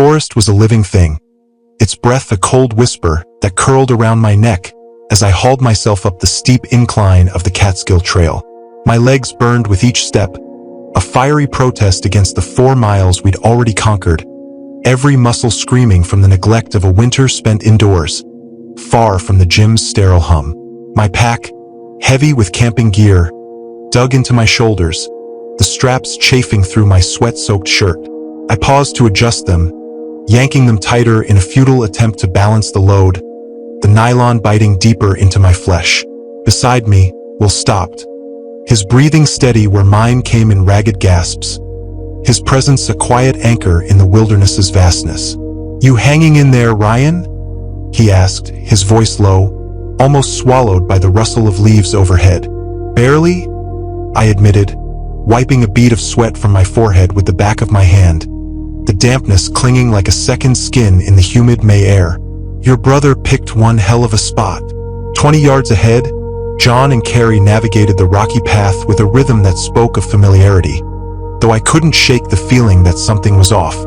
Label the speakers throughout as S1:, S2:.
S1: forest was a living thing, its breath a cold whisper that curled around my neck as I hauled myself up the steep incline of the Catskill Trail. My legs burned with each step, a fiery protest against the 4 miles we'd already conquered, every muscle screaming from the neglect of a winter spent indoors, far from the gym's sterile hum. My pack, heavy with camping gear, dug into my shoulders, the straps chafing through my sweat-soaked shirt. I paused to adjust them, yanking them tighter in a futile attempt to balance the load, the nylon biting deeper into my flesh. Beside me, Will stopped, his breathing steady where mine came in ragged gasps, his presence a quiet anchor in the wilderness's vastness. "You hanging in there, Ryan?" he asked, his voice low, almost swallowed by the rustle of leaves overhead. "Barely," I admitted, wiping a bead of sweat from my forehead with the back of my hand, the dampness clinging like a second skin in the humid May air. "Your brother picked one hell of a spot." 20 yards ahead, John and Carrie navigated the rocky path with a rhythm that spoke of familiarity, though I couldn't shake the feeling that something was off.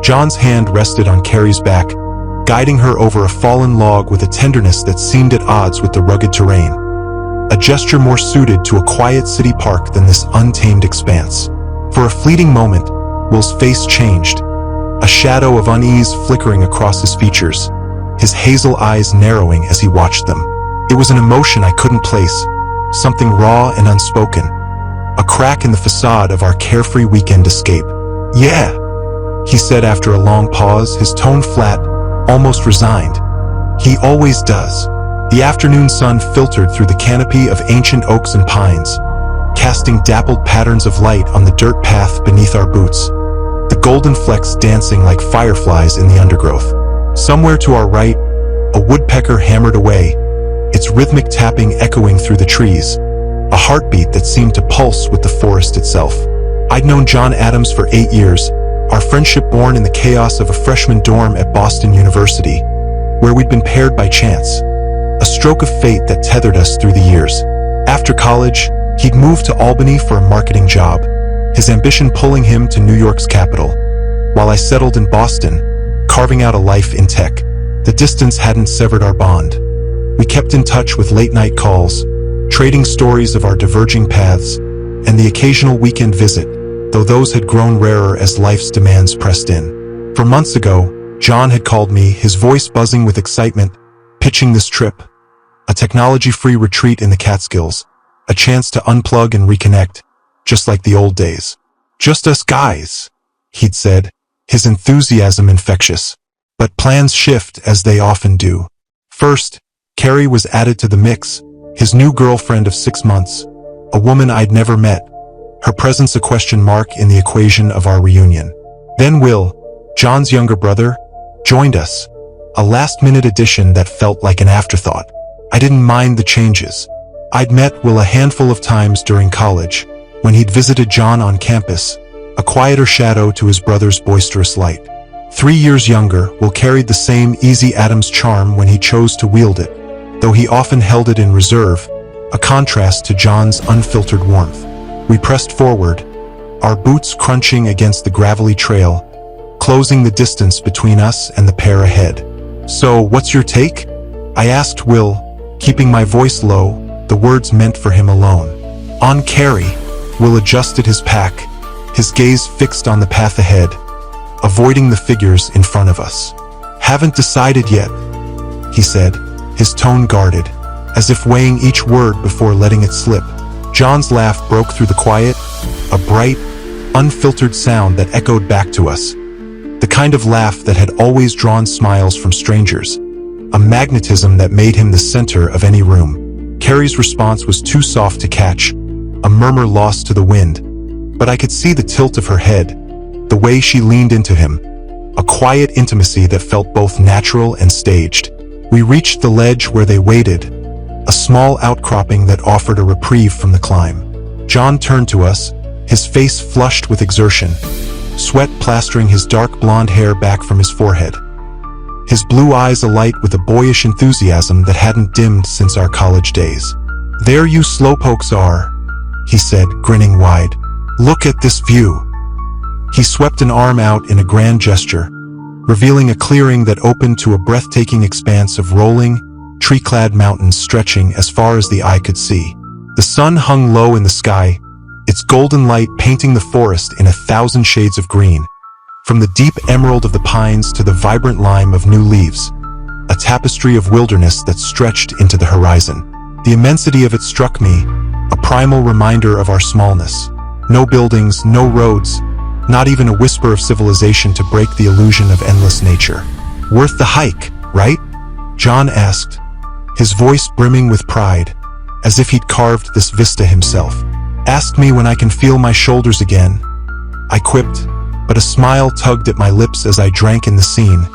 S1: John's hand rested on Carrie's back, guiding her over a fallen log with a tenderness that seemed at odds with the rugged terrain, a gesture more suited to a quiet city park than this untamed expanse. For a fleeting moment, Will's face changed, a shadow of unease flickering across his features, his hazel eyes narrowing as he watched them. It was an emotion I couldn't place, something raw and unspoken, a crack in the facade of our carefree weekend escape. "Yeah," he said after a long pause, his tone flat, almost resigned. "He always does." The afternoon sun filtered through the canopy of ancient oaks and pines, casting dappled patterns of light on the dirt path beneath our boots, the golden flecks dancing like fireflies in the undergrowth. Somewhere to our right, a woodpecker hammered away, its rhythmic tapping echoing through the trees, a heartbeat that seemed to pulse with the forest itself. I'd known John Adams for 8 years, our friendship born in the chaos of a freshman dorm at Boston University, where we'd been paired by chance, a stroke of fate that tethered us through the years. After college, he'd moved to Albany for a marketing job, his ambition pulling him to New York's capital, while I settled in Boston, carving out a life in tech. The distance hadn't severed our bond. We kept in touch with late-night calls, trading stories of our diverging paths, and the occasional weekend visit, though those had grown rarer as life's demands pressed in. For months ago, John had called me, his voice buzzing with excitement, pitching this trip, a technology-free retreat in the Catskills, a chance to unplug and reconnect, just like the old days. "Just us guys," he'd said, his enthusiasm infectious. But plans shift as they often do. First, Carrie was added to the mix, his new girlfriend of 6 months, a woman I'd never met, her presence a question mark in the equation of our reunion. Then Will, John's younger brother, joined us, a last-minute addition that felt like an afterthought. I didn't mind the changes. I'd met Will a handful of times during college, when he'd visited John on campus, a quieter shadow to his brother's boisterous light. 3 years younger, Will carried the same easy Adams charm when he chose to wield it, though he often held it in reserve, a contrast to John's unfiltered warmth. We pressed forward, our boots crunching against the gravelly trail, closing the distance between us and the pair ahead. "So, what's your take?" I asked Will, keeping my voice low, the words meant for him alone. "On Carrie." Will adjusted his pack, his gaze fixed on the path ahead, avoiding the figures in front of us. "Haven't decided yet," he said, his tone guarded, as if weighing each word before letting it slip. John's laugh broke through the quiet, a bright, unfiltered sound that echoed back to us. The kind of laugh that had always drawn smiles from strangers, a magnetism that made him the center of any room. Carrie's response was too soft to catch, a murmur lost to the wind, but I could see the tilt of her head, the way she leaned into him, a quiet intimacy that felt both natural and staged. We reached the ledge where they waited, a small outcropping that offered a reprieve from the climb. John turned to us, his face flushed with exertion, sweat plastering his dark blonde hair back from his forehead, his blue eyes alight with a boyish enthusiasm that hadn't dimmed since our college days. "There you slowpokes are," he said, grinning wide. "Look at this view." He swept an arm out in a grand gesture, revealing a clearing that opened to a breathtaking expanse of rolling, tree-clad mountains stretching as far as the eye could see. The sun hung low in the sky, its golden light painting the forest in 1,000 shades of green, from the deep emerald of the pines to the vibrant lime of new leaves, a tapestry of wilderness that stretched into the horizon. The immensity of it struck me, a primal reminder of our smallness. No buildings, no roads, not even a whisper of civilization to break the illusion of endless nature. "Worth the hike, right?" John asked, his voice brimming with pride, as if he'd carved this vista himself. "Ask me when I can feel my shoulders again," I quipped, but a smile tugged at my lips as I drank in the scene,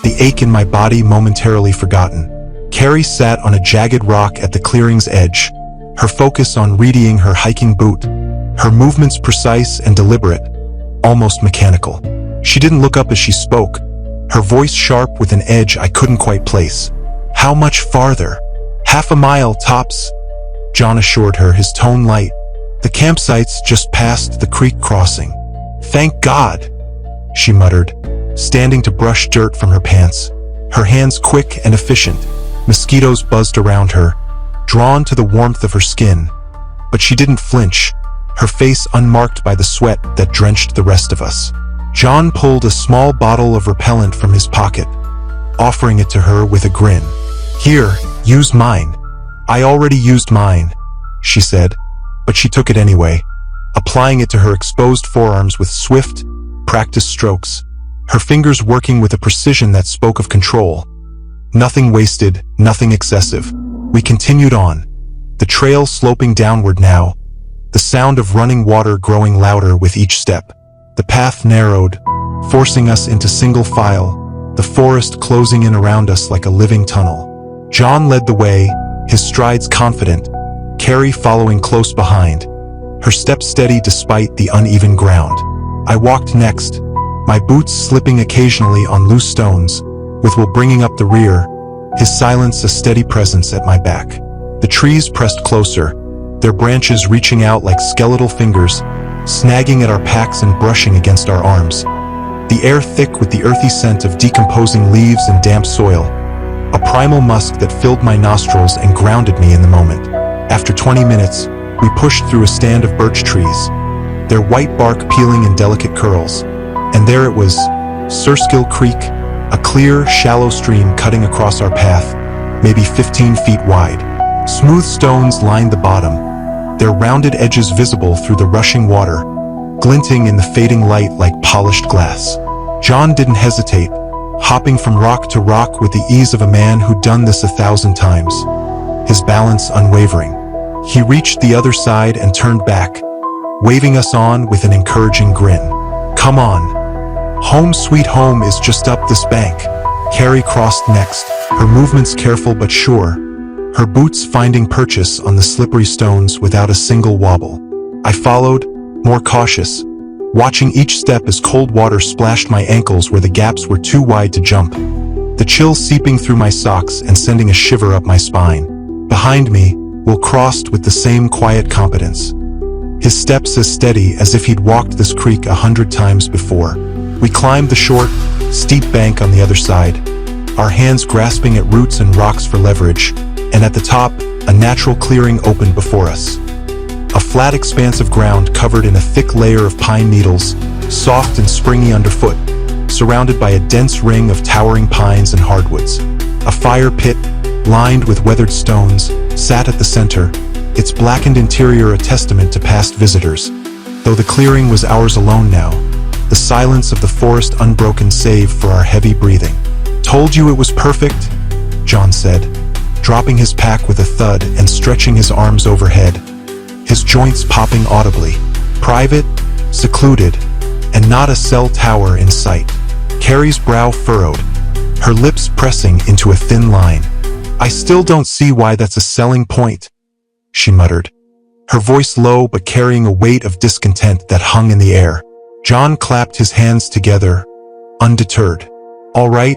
S1: the ache in my body momentarily forgotten. Carrie sat on a jagged rock at the clearing's edge, her focus on readying her hiking boot, her movements precise and deliberate, almost mechanical. She didn't look up as she spoke, her voice sharp with an edge I couldn't quite place. "How much farther?" "Half a mile, tops," John assured her, his tone light. "The campsite's just past the creek crossing." "Thank God," she muttered, standing to brush dirt from her pants, her hands quick and efficient. Mosquitoes buzzed around her, drawn to the warmth of her skin, but she didn't flinch, her face unmarked by the sweat that drenched the rest of us. John pulled a small bottle of repellent from his pocket, offering it to her with a grin. "Here, use mine." "I already used mine," she said, but she took it anyway, applying it to her exposed forearms with swift, practiced strokes, her fingers working with a precision that spoke of control. Nothing wasted, nothing excessive. We continued on, the trail sloping downward now, the sound of running water growing louder with each step. The path narrowed, forcing us into single file, the forest closing in around us like a living tunnel. John led the way, his strides confident, Carrie following close behind, her steps steady despite the uneven ground. I walked next, my boots slipping occasionally on loose stones, with Will bringing up the rear, his silence a steady presence at my back. The trees pressed closer, their branches reaching out like skeletal fingers, snagging at our packs and brushing against our arms. The air thick with the earthy scent of decomposing leaves and damp soil, a primal musk that filled my nostrils and grounded me in the moment. After 20 minutes, we pushed through a stand of birch trees, their white bark peeling in delicate curls, and there it was, Catskill Creek, a clear, shallow stream cutting across our path, maybe 15 feet wide. Smooth stones lined the bottom, their rounded edges visible through the rushing water, glinting in the fading light like polished glass. John didn't hesitate, hopping from rock to rock with the ease of a man who'd done this 1,000 times, his balance unwavering. He reached the other side and turned back, waving us on with an encouraging grin. "Come on. Home sweet home is just up this bank." Carrie crossed next, her movements careful but sure, her boots finding purchase on the slippery stones without a single wobble. I followed, more cautious, watching each step as cold water splashed my ankles where the gaps were too wide to jump, the chill seeping through my socks and sending a shiver up my spine. Behind me, Will crossed with the same quiet competence, his steps as steady as if he'd walked this creek 100 times before. We climbed the short, steep bank on the other side, our hands grasping at roots and rocks for leverage, and at the top, a natural clearing opened before us. A flat expanse of ground covered in a thick layer of pine needles, soft and springy underfoot, surrounded by a dense ring of towering pines and hardwoods. A fire pit, lined with weathered stones, sat at the center, its blackened interior a testament to past visitors. Though the clearing was ours alone now, the silence of the forest unbroken save for our heavy breathing. "Told you it was perfect," John said, dropping his pack with a thud and stretching his arms overhead, his joints popping audibly. Private, secluded, and not a cell tower in sight. Carrie's brow furrowed, her lips pressing into a thin line. "I still don't see why that's a selling point," she muttered, her voice low but carrying a weight of discontent that hung in the air. John clapped his hands together, undeterred. "All right,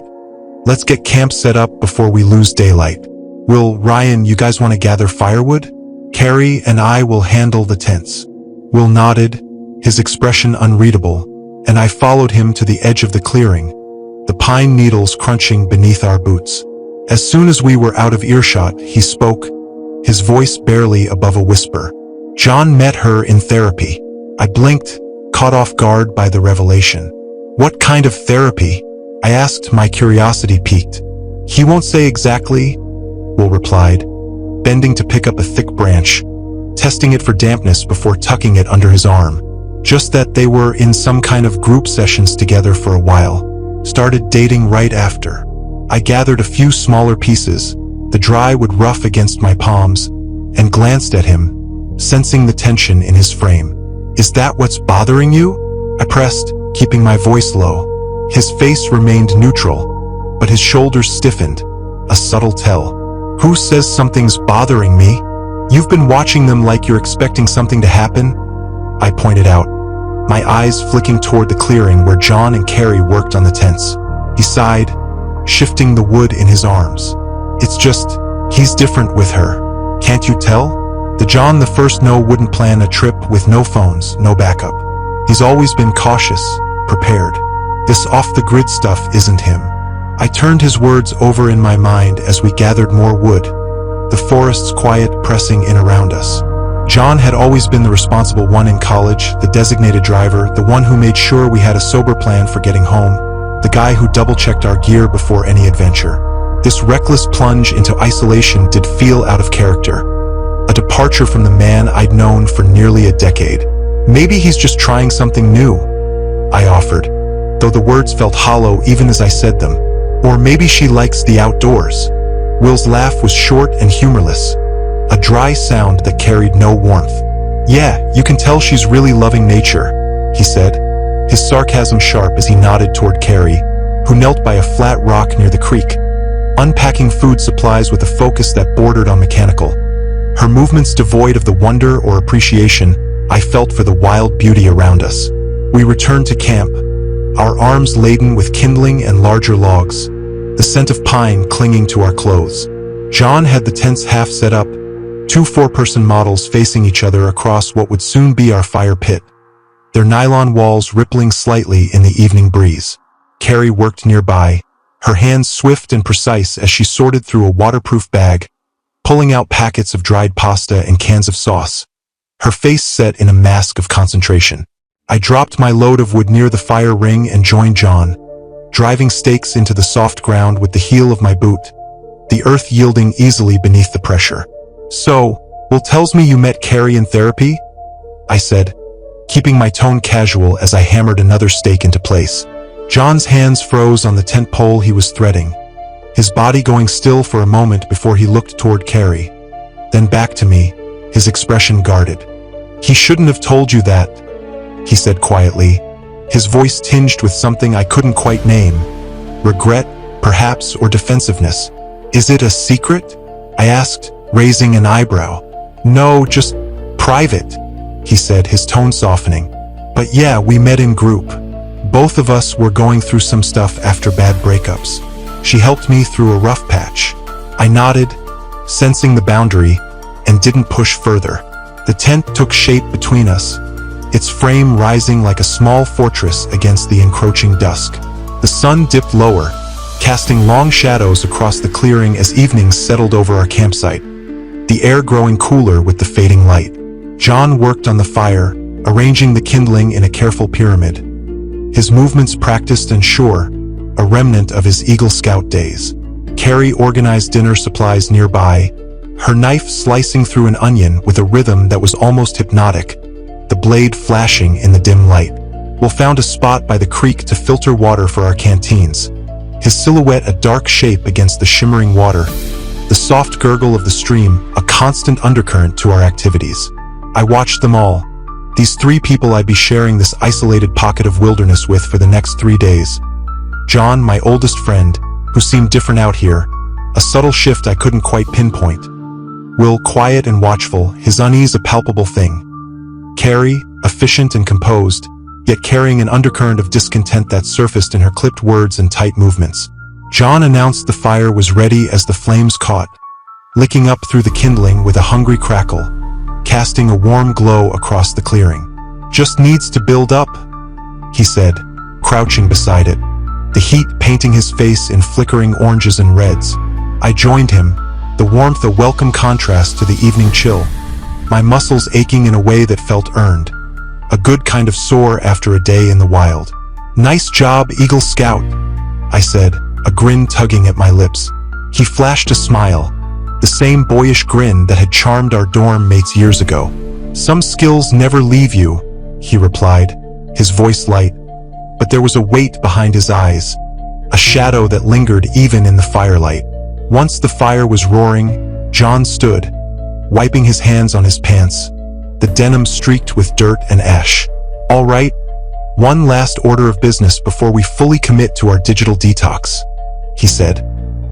S1: let's get camp set up before we lose daylight. Will, Ryan, you guys want to gather firewood? Carrie and I will handle the tents." Will nodded, his expression unreadable, and I followed him to the edge of the clearing, the pine needles crunching beneath our boots. As soon as we were out of earshot, he spoke, his voice barely above a whisper. John met her in therapy. I blinked, caught off guard by the revelation. What kind of therapy? I asked, my curiosity piqued. He won't say exactly, Will replied, bending to pick up a thick branch, testing it for dampness before tucking it under his arm. Just that they were in some kind of group sessions together for a while. Started dating right after. I gathered a few smaller pieces, the dry wood rough against my palms, and glanced at him, sensing the tension in his frame. Is that what's bothering you? I pressed, keeping my voice low. His face remained neutral, but his shoulders stiffened, a subtle tell. Who says something's bothering me? You've been watching them like you're expecting something to happen? I pointed out, my eyes flicking toward the clearing where John and Carrie worked on the tents. He sighed, shifting the wood in his arms. It's just, he's different with her. Can't you tell? The John the first wouldn't plan a trip with no phones, no backup. He's always been cautious, prepared. This off-the-grid stuff isn't him. I turned his words over in my mind as we gathered more wood, the forest's quiet pressing in around us. John had always been the responsible one in college, the designated driver, the one who made sure we had a sober plan for getting home, the guy who double-checked our gear before any adventure. This reckless plunge into isolation did feel out of character, a departure from the man I'd known for nearly a decade. Maybe he's just trying something new, I offered, though the words felt hollow even as I said them. Or maybe she likes the outdoors. Will's laugh was short and humorless, a dry sound that carried no warmth. Yeah, you can tell she's really loving nature, he said, his sarcasm sharp as he nodded toward Carrie, who knelt by a flat rock near the creek, unpacking food supplies with a focus that bordered on mechanical. Her movements devoid of the wonder or appreciation I felt for the wild beauty around us. We returned to camp, our arms laden with kindling and larger logs, the scent of pine clinging to our clothes. John had the tents half set up, two four-person models facing each other across what would soon be our fire pit, their nylon walls rippling slightly in the evening breeze. Carrie worked nearby, her hands swift and precise as she sorted through a waterproof bag, pulling out packets of dried pasta and cans of sauce, her face set in a mask of concentration. I dropped my load of wood near the fire ring and joined John, driving stakes into the soft ground with the heel of my boot, the earth yielding easily beneath the pressure. So, Will tells me you met Carrie in therapy? I said, keeping my tone casual as I hammered another stake into place. John's hands froze on the tent pole he was threading, his body going still for a moment before he looked toward Carrie, then back to me, his expression guarded. He shouldn't have told you that, he said quietly, his voice tinged with something I couldn't quite name. Regret, perhaps, or defensiveness. Is it a secret? I asked, raising an eyebrow. No, just private, he said, his tone softening. But yeah, we met in group. Both of us were going through some stuff after bad breakups. She helped me through a rough patch. I nodded, sensing the boundary, and didn't push further. The tent took shape between us, its frame rising like a small fortress against the encroaching dusk. The sun dipped lower, casting long shadows across the clearing as evenings settled over our campsite, the air growing cooler with the fading light. John worked on the fire, arranging the kindling in a careful pyramid, his movements practiced and sure, a remnant of his Eagle Scout days. Carrie organized dinner supplies nearby, her knife slicing through an onion with a rhythm that was almost hypnotic, the blade flashing in the dim light. Will found a spot by the creek to filter water for our canteens, his silhouette a dark shape against the shimmering water, the soft gurgle of the stream a constant undercurrent to our activities. I watched them all, these three people I'd be sharing this isolated pocket of wilderness with for the next 3 days. John, my oldest friend, who seemed different out here, a subtle shift I couldn't quite pinpoint. Will, quiet and watchful, his unease a palpable thing. Carrie, efficient and composed, yet carrying an undercurrent of discontent that surfaced in her clipped words and tight movements. John announced the fire was ready as the flames caught, licking up through the kindling with a hungry crackle, casting a warm glow across the clearing. Just needs to build up, he said, crouching beside it. the heat painting his face in flickering oranges and reds. I joined him, the warmth a welcome contrast to the evening chill, my muscles aching in a way that felt earned, a good kind of sore after a day in the wild. "Nice job, Eagle Scout," I said, a grin tugging at my lips. He flashed a smile, the same boyish grin that had charmed our dorm mates years ago. "Some skills never leave you," he replied, his voice light, but there was a weight behind his eyes, a shadow that lingered even in the firelight. Once the fire was roaring, John stood, wiping his hands on his pants, the denim streaked with dirt and ash. "All right, one last order of business before we fully commit to our digital detox," he said,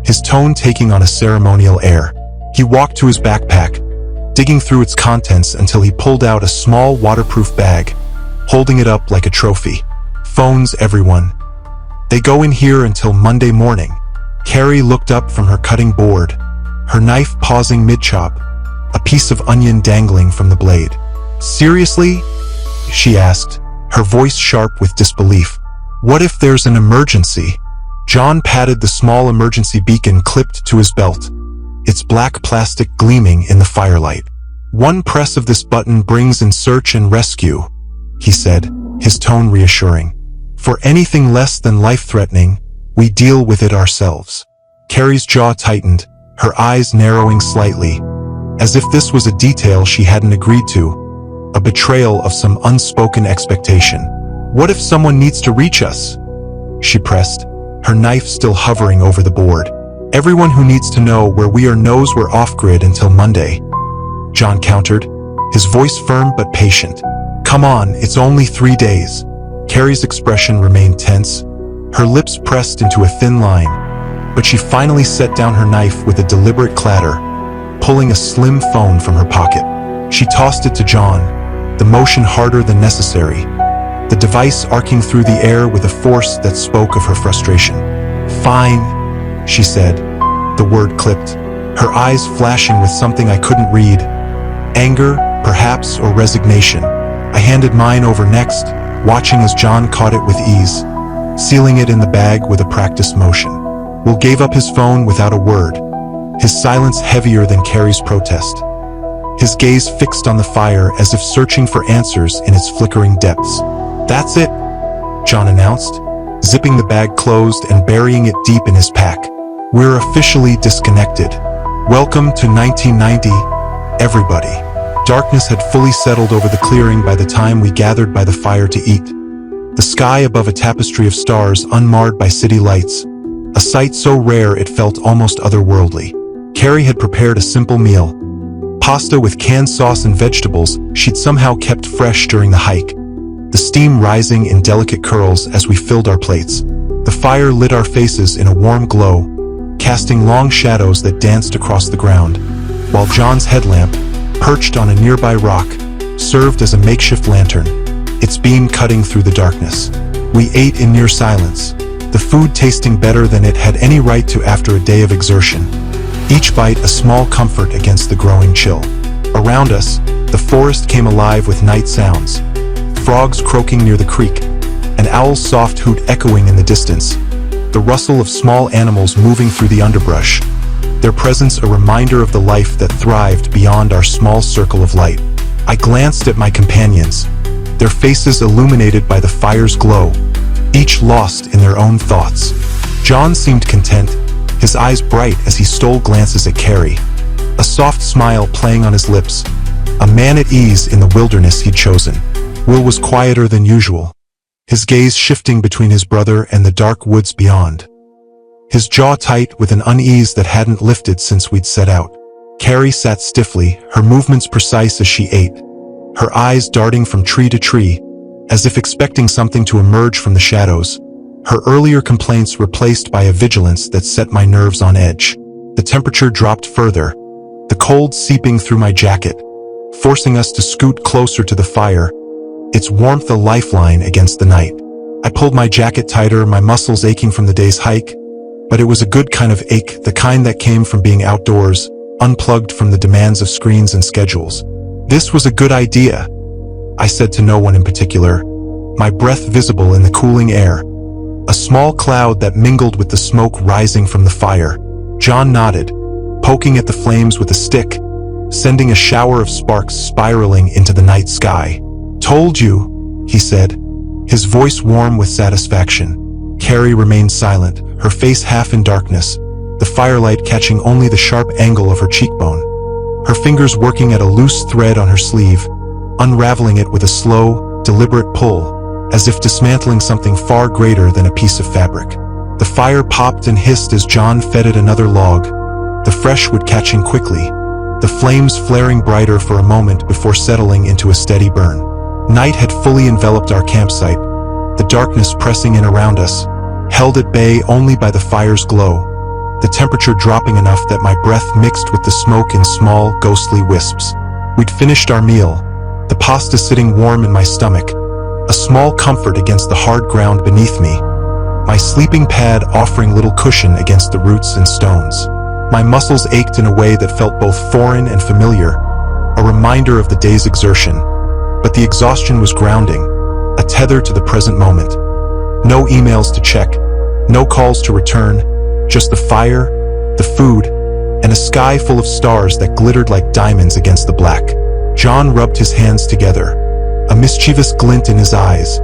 S1: his tone taking on a ceremonial air. He walked to his backpack, digging through its contents until he pulled out a small waterproof bag, holding it up like a trophy. "Phones, everyone. They go in here until Monday morning." Carrie looked up from her cutting board, her knife pausing mid-chop, a piece of onion dangling from the blade. "Seriously?" she asked, her voice sharp with disbelief. "What if there's an emergency?" John patted the small emergency beacon clipped to his belt, its black plastic gleaming in the firelight. "One press of this button brings in search and rescue," he said, his tone reassuring. "For anything less than life-threatening, we deal with it ourselves." Carrie's jaw tightened, her eyes narrowing slightly, as if this was a detail she hadn't agreed to, a betrayal of some unspoken expectation. "What if someone needs to reach us?" she pressed, her knife still hovering over the board. "Everyone who needs to know where we are knows we're off-grid until Monday," John countered, his voice firm but patient. "Come on, it's only 3 days." Carrie's expression remained tense, her lips pressed into a thin line, but she finally set down her knife with a deliberate clatter, pulling a slim phone from her pocket. She tossed it to John, the motion harder than necessary, the device arcing through the air with a force that spoke of her frustration. "Fine," she said, the word clipped, her eyes flashing with something I couldn't read. Anger, perhaps, or resignation. I handed mine over next, watching as John caught it with ease, sealing it in the bag with a practiced motion. Will gave up his phone without a word, his silence heavier than Carrie's protest, his gaze fixed on the fire as if searching for answers in its flickering depths. "That's it," John announced, zipping the bag closed and burying it deep in his pack. "We're officially disconnected. Welcome to 1990, everybody." Darkness had fully settled over the clearing by the time we gathered by the fire to eat, the sky above a tapestry of stars unmarred by city lights, a sight so rare it felt almost otherworldly. Carrie had prepared a simple meal, pasta with canned sauce and vegetables she'd somehow kept fresh during the hike, the steam rising in delicate curls as we filled our plates. The fire lit our faces in a warm glow, casting long shadows that danced across the ground, while John's headlamp, perched on a nearby rock, served as a makeshift lantern, its beam cutting through the darkness. We ate in near silence, the food tasting better than it had any right to after a day of exertion, each bite a small comfort against the growing chill. Around us, the forest came alive with night sounds, frogs croaking near the creek, an owl's soft hoot echoing in the distance, the rustle of small animals moving through the underbrush, their presence a reminder of the life that thrived beyond our small circle of light. I glanced at my companions, their faces illuminated by the fire's glow, each lost in their own thoughts. John seemed content, his eyes bright as he stole glances at Carrie, a soft smile playing on his lips, a man at ease in the wilderness he'd chosen. Will was quieter than usual, his gaze shifting between his brother and the dark woods beyond, his jaw tight with an unease that hadn't lifted since we'd set out. Carrie sat stiffly, her movements precise as she ate, her eyes darting from tree to tree, as if expecting something to emerge from the shadows, her earlier complaints replaced by a vigilance that set my nerves on edge. The temperature dropped further, the cold seeping through my jacket, forcing us to scoot closer to the fire, its warmth a lifeline against the night. I pulled my jacket tighter, my muscles aching from the day's hike, but it was a good kind of ache, the kind that came from being outdoors, unplugged from the demands of screens and schedules. This was a good idea, I said to no one in particular, my breath visible in the cooling air. a small cloud that mingled with the smoke rising from the fire. John nodded, poking at the flames with a stick, sending a shower of sparks spiraling into the night sky. "Told you," he said, his voice warm with satisfaction. Carrie remained silent, her face half in darkness, the firelight catching only the sharp angle of her cheekbone. Her fingers working at a loose thread on her sleeve, unraveling it with a slow, deliberate pull, as if dismantling something far greater than a piece of fabric. The fire popped and hissed as John fed it another log, the fresh wood catching quickly, the flames flaring brighter for a moment before settling into a steady burn. Night had fully enveloped our campsite, the darkness pressing in around us, held at bay only by the fire's glow, the temperature dropping enough that my breath mixed with the smoke in small, ghostly wisps. We'd finished our meal, the pasta sitting warm in my stomach, a small comfort against the hard ground beneath me, my sleeping pad offering little cushion against the roots and stones. My muscles ached in a way that felt both foreign and familiar, a reminder of the day's exertion. But the exhaustion was grounding, a tether to the present moment. No emails to check, no calls to return, just the fire, the food, and a sky full of stars that glittered like diamonds against the black. John rubbed his hands together, a mischievous glint in his eyes,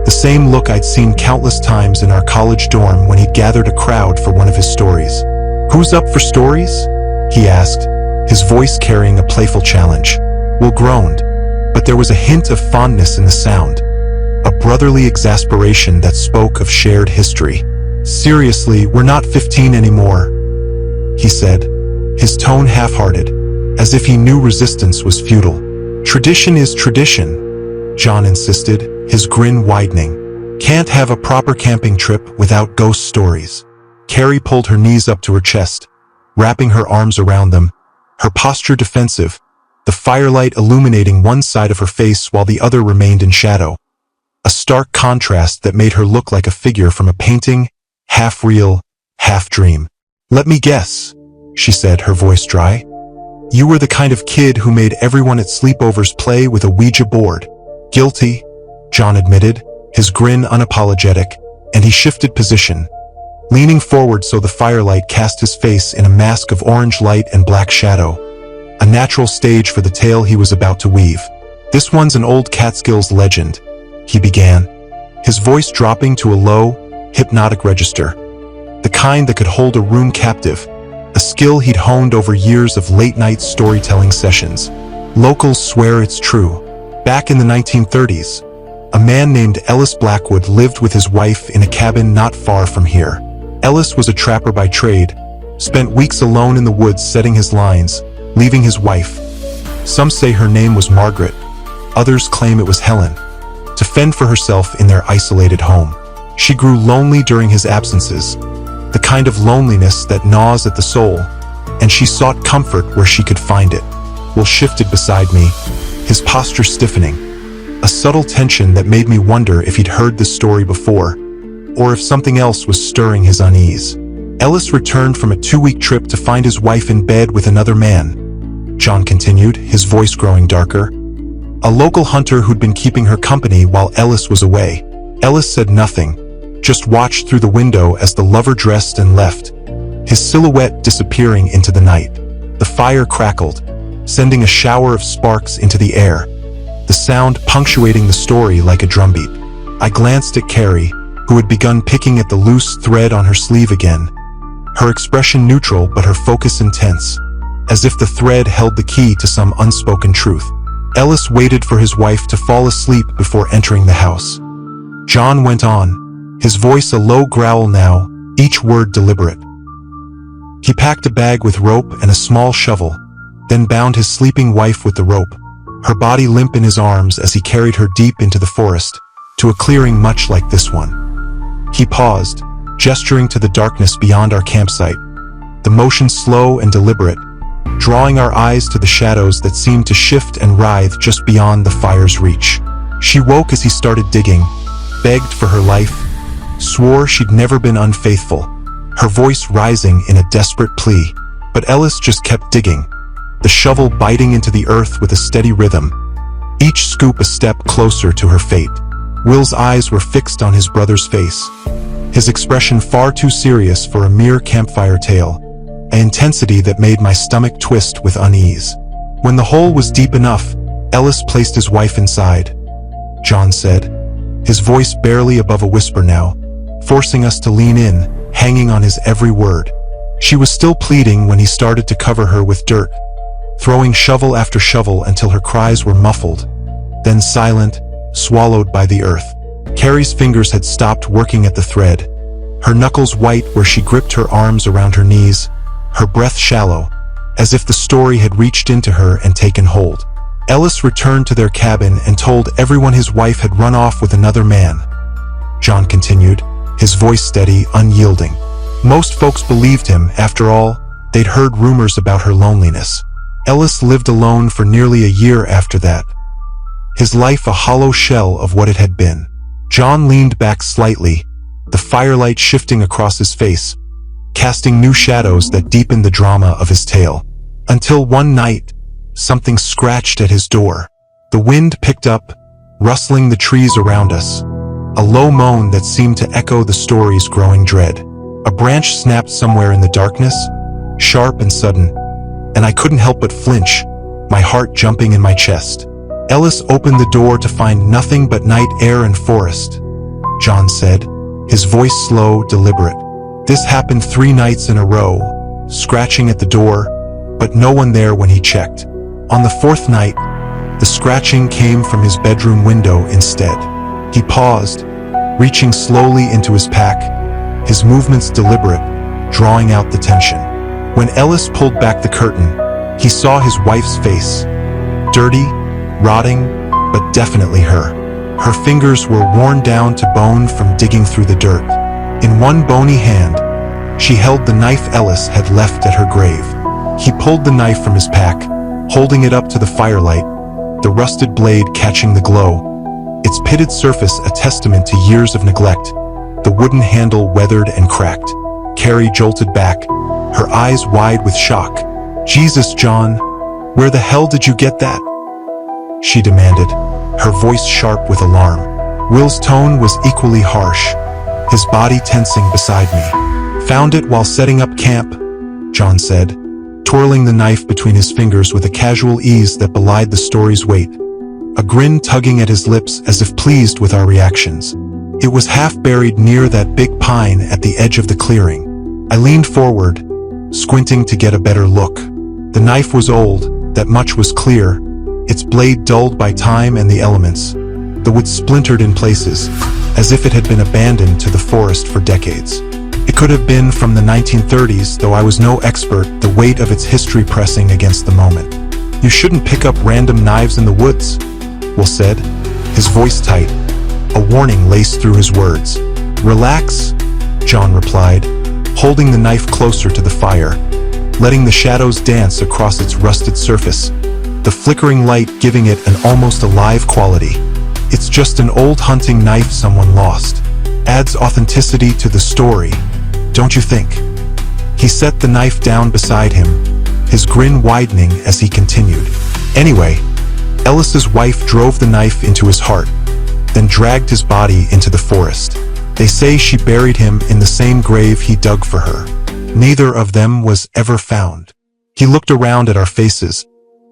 S1: the same look I'd seen countless times in our college dorm when he'd gathered a crowd for one of his stories. "Who's up for stories?" he asked, his voice carrying a playful challenge. Will groaned, but there was a hint of fondness in the sound, a brotherly exasperation that spoke of shared history. "Seriously, we're not 15 anymore," he said, his tone half-hearted, as if he knew resistance was futile. "Tradition is tradition," John insisted, his grin widening. "Can't have a proper camping trip without ghost stories." Carrie pulled her knees up to her chest, wrapping her arms around them, her posture defensive, the firelight illuminating one side of her face while the other remained in shadow. A stark contrast that made her look like a figure from a painting, half real, half dream. "Let me guess," she said, her voice dry. "You were the kind of kid who made everyone at sleepovers play with a Ouija board." "Guilty," John admitted, his grin unapologetic, and he shifted position, leaning forward so the firelight cast his face in a mask of orange light and black shadow, a natural stage for the tale he was about to weave. "This one's an old Catskills legend," he began, his voice dropping to a low, hypnotic register, the kind that could hold a room captive, a skill he'd honed over years of late-night storytelling sessions. "Locals swear it's true. Back in the 1930s, a man named Ellis Blackwood lived with his wife in a cabin not far from here. Ellis was a trapper by trade, spent weeks alone in the woods setting his lines, leaving his wife. Some say her name was Margaret, others claim it was Helen, to fend for herself in their isolated home. She grew lonely during his absences, the kind of loneliness that gnaws at the soul, and she sought comfort where she could find it. Will shifted beside me, his posture stiffening, a subtle tension that made me wonder if he'd heard this story before, or if something else was stirring his unease. "Ellis returned from a 2-week trip to find his wife in bed with another man," John continued, his voice growing darker. "A local hunter who'd been keeping her company while Ellis was away. Ellis said nothing, just watched through the window as the lover dressed and left, his silhouette disappearing into the night. The fire crackled, sending a shower of sparks into the air, the sound punctuating the story like a drumbeat. I glanced at Carrie, who had begun picking at the loose thread on her sleeve again, her expression neutral but her focus intense, as if the thread held the key to some unspoken truth. Ellis waited for his wife to fall asleep before entering the house. John went on, his voice a low growl now, each word deliberate. He packed a bag with rope and a small shovel, then bound his sleeping wife with the rope, her body limp in his arms as he carried her deep into the forest, to a clearing much like this one. He paused, gesturing to the darkness beyond our campsite, the motion slow and deliberate, drawing our eyes to the shadows that seemed to shift and writhe just beyond the fire's reach. She woke as he started digging, begged for her life, swore she'd never been unfaithful, her voice rising in a desperate plea. But Ellis just kept digging, the shovel biting into the earth with a steady rhythm, each scoop a step closer to her fate. Will's eyes were fixed on his brother's face, his expression far too serious for a mere campfire tale, an intensity that made my stomach twist with unease. When the hole was deep enough, Ellis placed his wife inside, John said, his voice barely above a whisper now, forcing us to lean in, hanging on his every word. She was still pleading when he started to cover her with dirt, throwing shovel after shovel until her cries were muffled, then silent, swallowed by the earth. Carrie's fingers had stopped working at the thread, her knuckles white where she gripped her arms around her knees, her breath shallow, as if the story had reached into her and taken hold. Ellis returned to their cabin and told everyone his wife had run off with another man. John continued, his voice steady, unyielding. Most folks believed him. After all, they'd heard rumors about her loneliness. Ellis lived alone for nearly a year after that, his life a hollow shell of what it had been. John leaned back slightly, the firelight shifting across his face, casting new shadows that deepened the drama of his tale. Until one night, something scratched at his door. The wind picked up, rustling the trees around us, a low moan that seemed to echo the story's growing dread. A branch snapped somewhere in the darkness, sharp and sudden, and I couldn't help but flinch, my heart jumping in my chest. Ellis opened the door to find nothing but night air and forest, John said, his voice slow, deliberate. This happened 3 nights in a row, scratching at the door, but no one there when he checked. On the 4th night, the scratching came from his bedroom window instead. He paused, reaching slowly into his pack, his movements deliberate, drawing out the tension. When Ellis pulled back the curtain, he saw his wife's face. Dirty, rotting, but definitely her. Her fingers were worn down to bone from digging through the dirt. In one bony hand, she held the knife Ellis had left at her grave. He pulled the knife from his pack, holding it up to the firelight, the rusted blade catching the glow, its pitted surface a testament to years of neglect, the wooden handle weathered and cracked. Carrie jolted back, her eyes wide with shock. "Jesus, John, where the hell did you get that?" she demanded, her voice sharp with alarm. Will's tone was equally harsh, his body tensing beside me. "Found it while setting up camp," John said, twirling the knife between his fingers with a casual ease that belied the story's weight, a grin tugging at his lips as if pleased with our reactions. It was half buried near that big pine at the edge of the clearing. I leaned forward, squinting to get a better look. The knife was old, that much was clear, its blade dulled by time and the elements. The wood splintered in places, as if it had been abandoned to the forest for decades. It could have been from the 1930s, though I was no expert, the weight of its history pressing against the moment. "You shouldn't pick up random knives in the woods," Will said, his voice tight, a warning laced through his words. "Relax," John replied, holding the knife closer to the fire, letting the shadows dance across its rusted surface, the flickering light giving it an almost alive quality. "It's just an old hunting knife someone lost. Adds authenticity to the story, don't you think?" He set the knife down beside him, his grin widening as he continued. "Anyway, Ellis's wife drove the knife into his heart, then dragged his body into the forest. They say she buried him in the same grave he dug for her. Neither of them was ever found." He looked around at our faces,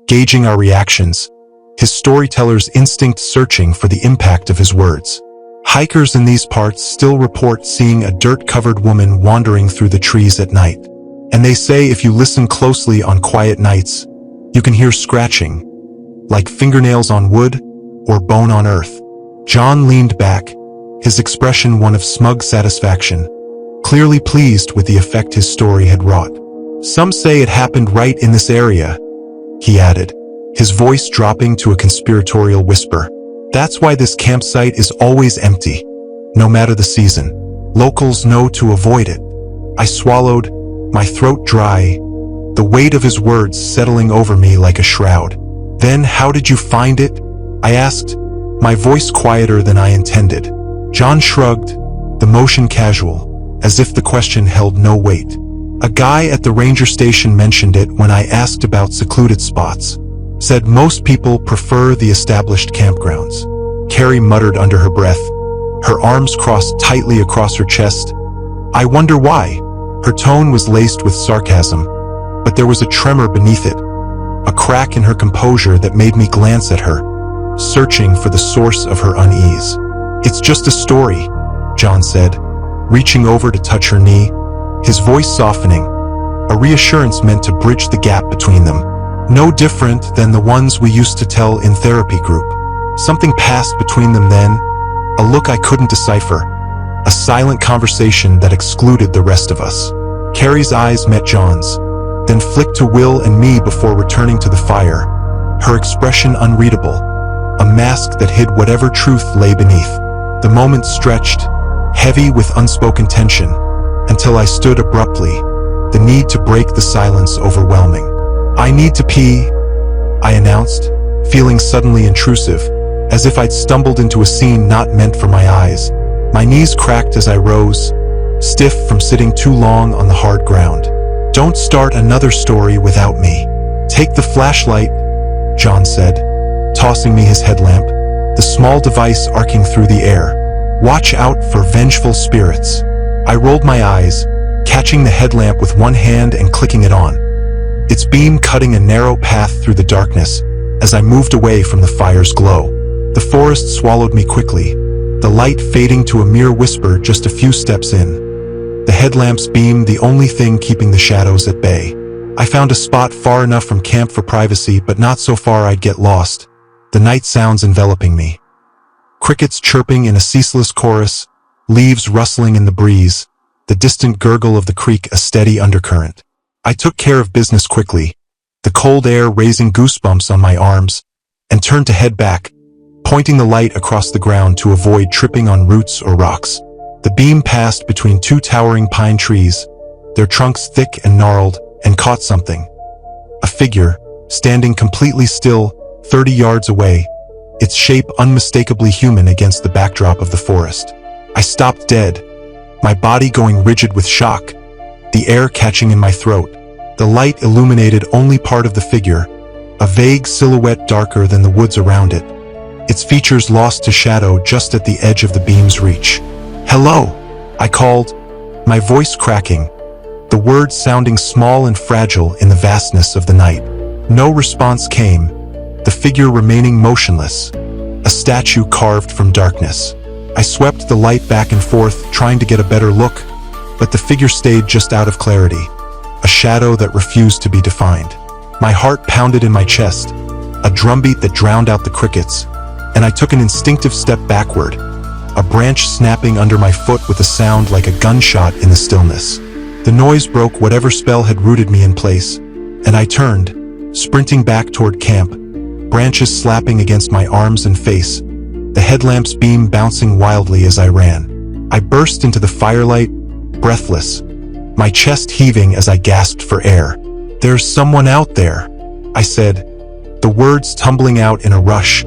S1: gauging our reactions, his storyteller's instinct searching for the impact of his words. Hikers in these parts still report seeing a dirt-covered woman wandering through the trees at night. And they say if you listen closely on quiet nights, you can hear scratching, like fingernails on wood or bone on earth. John leaned back, his expression one of smug satisfaction, clearly pleased with the effect his story had wrought. "Some say it happened right in this area," he added, his voice dropping to a conspiratorial whisper. "That's why this campsite is always empty, no matter the season. Locals know to avoid it." I swallowed, my throat dry, the weight of his words settling over me like a shroud. "Then how did you find it?" I asked, my voice quieter than I intended. John shrugged, the motion casual, as if the question held no weight. "A guy at the ranger station mentioned it when I asked about secluded spots. Said most people prefer the established campgrounds." Carrie muttered under her breath, her arms crossed tightly across her chest. "I wonder why." Her tone was laced with sarcasm, but there was a tremor beneath it, a crack in her composure that made me glance at her, searching for the source of her unease. "It's just a story," John said, reaching over to touch her knee, his voice softening, a reassurance meant to bridge the gap between them. "No different than the ones we used to tell in therapy group." Something passed between them then, a look I couldn't decipher, a silent conversation that excluded the rest of us. Carrie's eyes met John's, then flicked to Will and me before returning to the fire, her expression unreadable, a mask that hid whatever truth lay beneath. The moment stretched, heavy with unspoken tension, until I stood abruptly, the need to break the silence overwhelming. "I need to pee," I announced, feeling suddenly intrusive, as if I'd stumbled into a scene not meant for my eyes. My knees cracked as I rose, stiff from sitting too long on the hard ground. "Don't start another story without me." "Take the flashlight," John said, tossing me his headlamp, the small device arcing through the air. "Watch out for vengeful spirits." I rolled my eyes, catching the headlamp with one hand and clicking it on, its beam cutting a narrow path through the darkness as I moved away from the fire's glow. The forest swallowed me quickly, the light fading to a mere whisper just a few steps in. The headlamp's beam the only thing keeping the shadows at bay. I found a spot far enough from camp for privacy, but not so far I'd get lost, the night sounds enveloping me. Crickets chirping in a ceaseless chorus, leaves rustling in the breeze, the distant gurgle of the creek a steady undercurrent. I took care of business quickly, the cold air raising goosebumps on my arms, and turned to head back, pointing the light across the ground to avoid tripping on roots or rocks. The beam passed between two towering pine trees, their trunks thick and gnarled, and caught something. A figure, standing completely still, 30 yards away, its shape unmistakably human against the backdrop of the forest. I stopped dead, my body going rigid with shock, the air catching in my throat. The light illuminated only part of the figure, a vague silhouette darker than the woods around it, its features lost to shadow just at the edge of the beam's reach. "Hello," I called, my voice cracking, the words sounding small and fragile in the vastness of the night. No response came, the figure remaining motionless, a statue carved from darkness. I swept the light back and forth, trying to get a better look, but the figure stayed just out of clarity, a shadow that refused to be defined. My heart pounded in my chest, a drumbeat that drowned out the crickets, and I took an instinctive step backward, a branch snapping under my foot with a sound like a gunshot in the stillness. The noise broke whatever spell had rooted me in place, and I turned, sprinting back toward camp, branches slapping against my arms and face, the headlamp's beam bouncing wildly as I ran. I burst into the firelight, breathless, my chest heaving as I gasped for air. "There's someone out there," I said, the words tumbling out in a rush,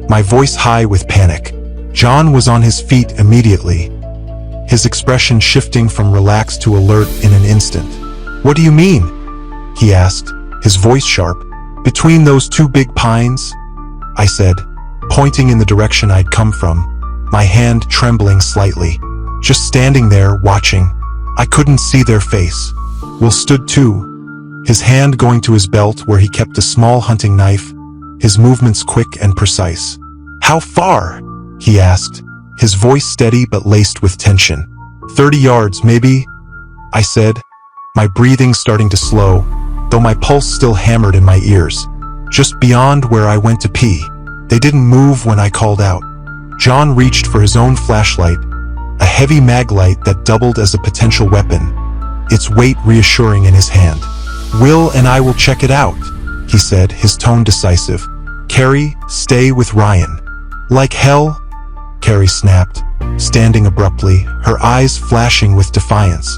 S1: my voice high with panic. John was on his feet immediately, his expression shifting from relaxed to alert in an instant. "What do you mean?" he asked, his voice sharp. "Between those two big pines?" I said, pointing in the direction I'd come from, my hand trembling slightly. Just standing there, watching. I couldn't see their face. Will stood too, his hand going to his belt where he kept a small hunting knife, his movements quick and precise. "How far?" he asked, his voice steady but laced with tension. 30 yards, maybe," I said, my breathing starting to slow, though my pulse still hammered in my ears. "Just beyond where I went to pee." They didn't move when I called out. John reached for his own flashlight, a heavy mag light that doubled as a potential weapon, its weight reassuring in his hand. "Will and I will check it out," he said, his tone decisive. "Carrie, stay with Ryan." "Like hell?" Carrie snapped, standing abruptly, her eyes flashing with defiance.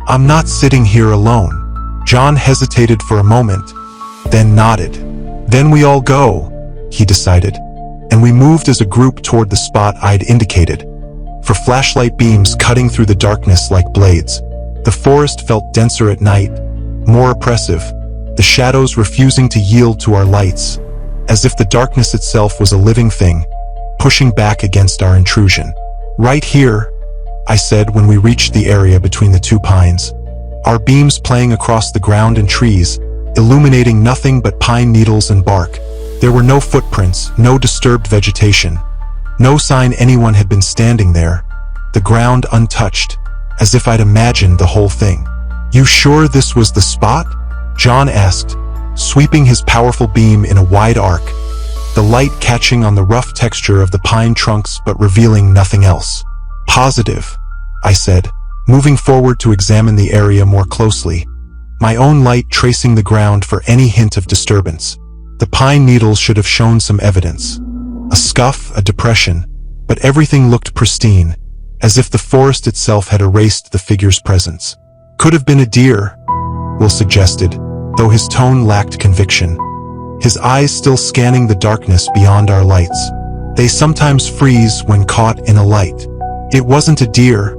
S1: "I'm not sitting here alone." John hesitated for a moment, then nodded. "Then we all go," he decided, and we moved as a group toward the spot I'd indicated, for flashlight beams cutting through the darkness like blades. The forest felt denser at night, more oppressive, the shadows refusing to yield to our lights, as if the darkness itself was a living thing, pushing back against our intrusion. Right here, I said when we reached the area between the two pines. Our beams playing across the ground and trees, illuminating nothing but pine needles and bark. There were no footprints, no disturbed vegetation. No sign anyone had been standing there. The ground untouched, as if I'd imagined the whole thing. "You sure this was the spot?" John asked, sweeping his powerful beam in a wide arc, the light catching on the rough texture of the pine trunks but revealing nothing else. "Positive," I said, moving forward to examine the area more closely, my own light tracing the ground for any hint of disturbance. The pine needles should have shown some evidence. A scuff, a depression, but everything looked pristine, as if the forest itself had erased the figure's presence. "Could have been a deer," Will suggested, though his tone lacked conviction, his eyes still scanning the darkness beyond our lights. They sometimes freeze when caught in a light. "It wasn't a deer,"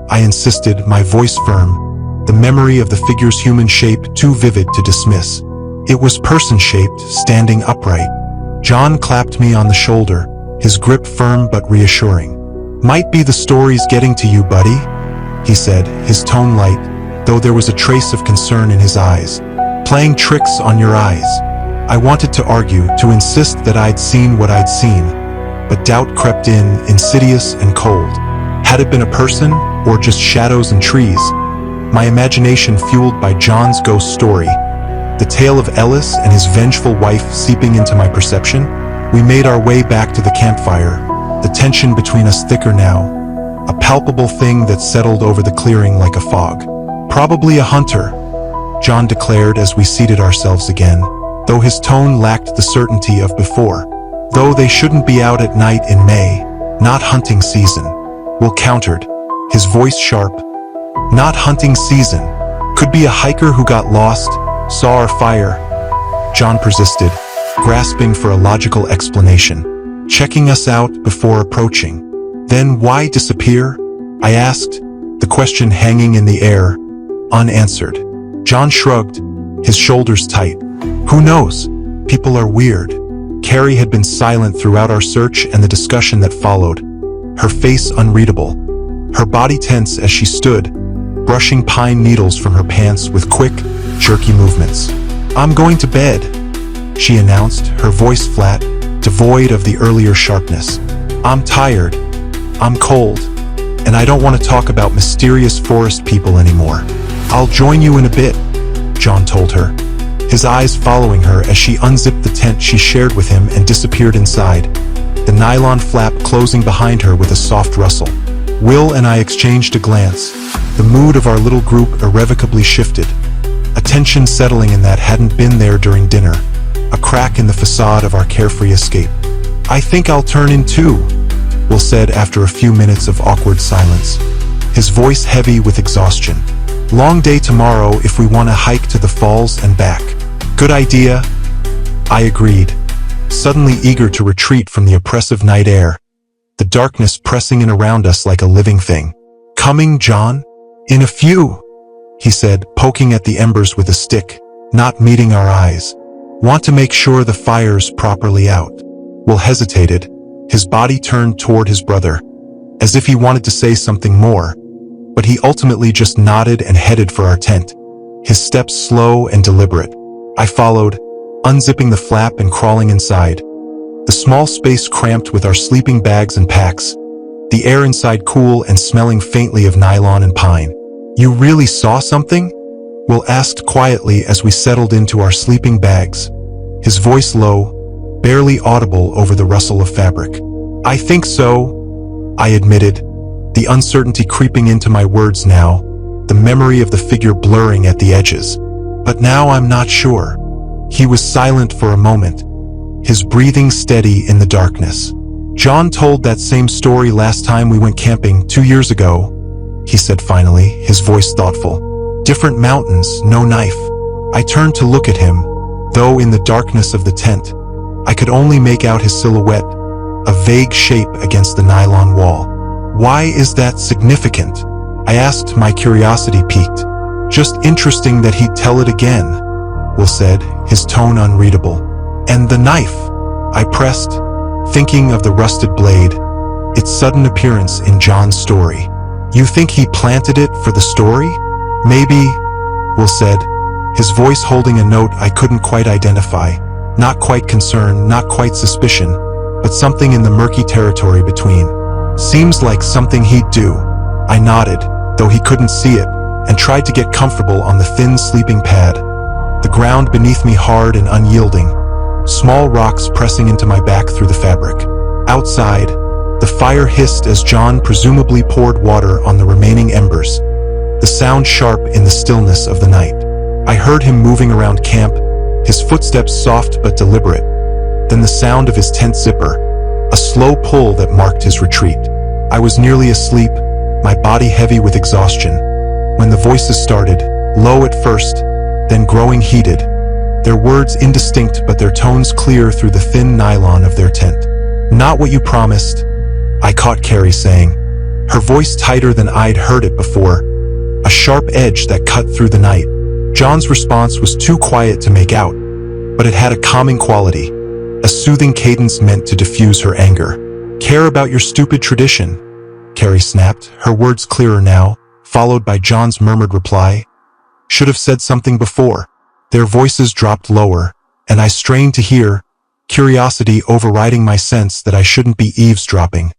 S1: I insisted, my voice firm, the memory of the figure's human shape too vivid to dismiss. "It was person-shaped, standing upright." John clapped me on the shoulder, his grip firm but reassuring. "Might be the stories getting to you, buddy," he said, his tone light, though there was a trace of concern in his eyes. "Playing tricks on your eyes." I wanted to argue, to insist that I'd seen what I'd seen, but doubt crept in, insidious and cold. Had it been a person, or just shadows and trees? My imagination fueled by John's ghost story, the tale of Ellis and his vengeful wife seeping into my perception. We made our way back to the campfire, the tension between us thicker now, a palpable thing that settled over the clearing like a fog. "Probably a hunter," John declared as we seated ourselves again, though his tone lacked the certainty of before. "Though they shouldn't be out at night in May, not hunting season," Will countered, his voice sharp. "Not hunting season. Could be a hiker who got lost, saw our fire," John persisted, grasping for a logical explanation. "Checking us out before approaching." "Then why disappear?" I asked, the question hanging in the air, unanswered. John shrugged, his shoulders tight. "Who knows? People are weird." Carrie had been silent throughout our search and the discussion that followed, her face unreadable, her body tense as she stood, brushing pine needles from her pants with quick, jerky movements. "I'm going to bed," she announced, her voice flat, devoid of the earlier sharpness. "I'm tired, I'm cold, and I don't want to talk about mysterious forest people anymore." "I'll join you in a bit," John told her, his eyes following her as she unzipped the tent she shared with him and disappeared inside, the nylon flap closing behind her with a soft rustle. Will and I exchanged a glance. The mood of our little group irrevocably shifted, a tension settling in that hadn't been there during dinner, a crack in the facade of our carefree escape. "I think I'll turn in too," Will said after a few minutes of awkward silence, his voice heavy with exhaustion. "Long day tomorrow if we want to hike to the falls and back." "Good idea," I agreed, suddenly eager to retreat from the oppressive night air, the darkness pressing in around us like a living thing. "Coming, John?" "In a few," he said, poking at the embers with a stick, not meeting our eyes. "Want to make sure the fire's properly out." Will hesitated, his body turned toward his brother, as if he wanted to say something more, but he ultimately just nodded and headed for our tent, his steps slow and deliberate. I followed, unzipping the flap and crawling inside, the small space cramped with our sleeping bags and packs, the air inside cool and smelling faintly of nylon and pine. "You really saw something?" Will asked quietly as we settled into our sleeping bags, his voice low, barely audible over the rustle of fabric. "I think so," I admitted, the uncertainty creeping into my words now, the memory of the figure blurring at the edges. "But now I'm not sure." He was silent for a moment, his breathing steady in the darkness. "John told that same story last time we went camping 2 years ago," he said finally, his voice thoughtful. "Different mountains, no knife." I turned to look at him, though in the darkness of the tent, I could only make out his silhouette, a vague shape against the nylon wall. "Why is that significant?" I asked, my curiosity piqued. "Just interesting that he'd tell it again," Will said, his tone unreadable. "And the knife?" I pressed, thinking of the rusted blade, its sudden appearance in John's story. You think he planted it for the story? Maybe, Will said, his voice holding a note I couldn't quite identify. Not quite concern, not quite suspicion, but something in the murky territory between. Seems like something he'd do. I nodded, though he couldn't see it, and tried to get comfortable on the thin sleeping pad. The ground beneath me hard and unyielding, small rocks pressing into my back through the fabric. Outside, the fire hissed as John presumably poured water on the remaining embers, the sound sharp in the stillness of the night. I heard him moving around camp, his footsteps soft but deliberate, then the sound of his tent zipper, a slow pull that marked his retreat. I was nearly asleep, my body heavy with exhaustion, when the voices started, low at first, then growing heated, their words indistinct but their tones clear through the thin nylon of their tent. Not what you promised, I caught Carrie saying, her voice tighter than I'd heard it before, a sharp edge that cut through the night. John's response was too quiet to make out, but it had a calming quality, a soothing cadence meant to diffuse her anger. Care about your stupid tradition, Carrie snapped, her words clearer now, followed by John's murmured reply. Should have said something before. Their voices dropped lower, and I strained to hear, curiosity overriding my sense that I shouldn't be eavesdropping.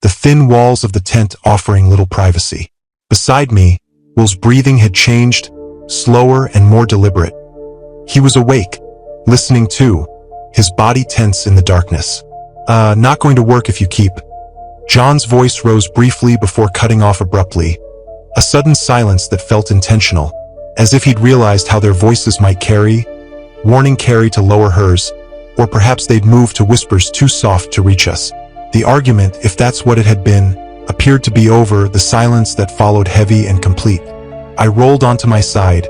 S1: The thin walls of the tent offering little privacy. Beside me, Will's breathing had changed, slower and more deliberate. He was awake, listening too, his body tense in the darkness. Not going to work if you keep. John's voice rose briefly before cutting off abruptly, a sudden silence that felt intentional, as if he'd realized how their voices might carry, warning Carrie to lower hers, or perhaps they'd move to whispers too soft to reach us. The argument, if that's what it had been, appeared to be over, the silence that followed heavy and complete. I rolled onto my side,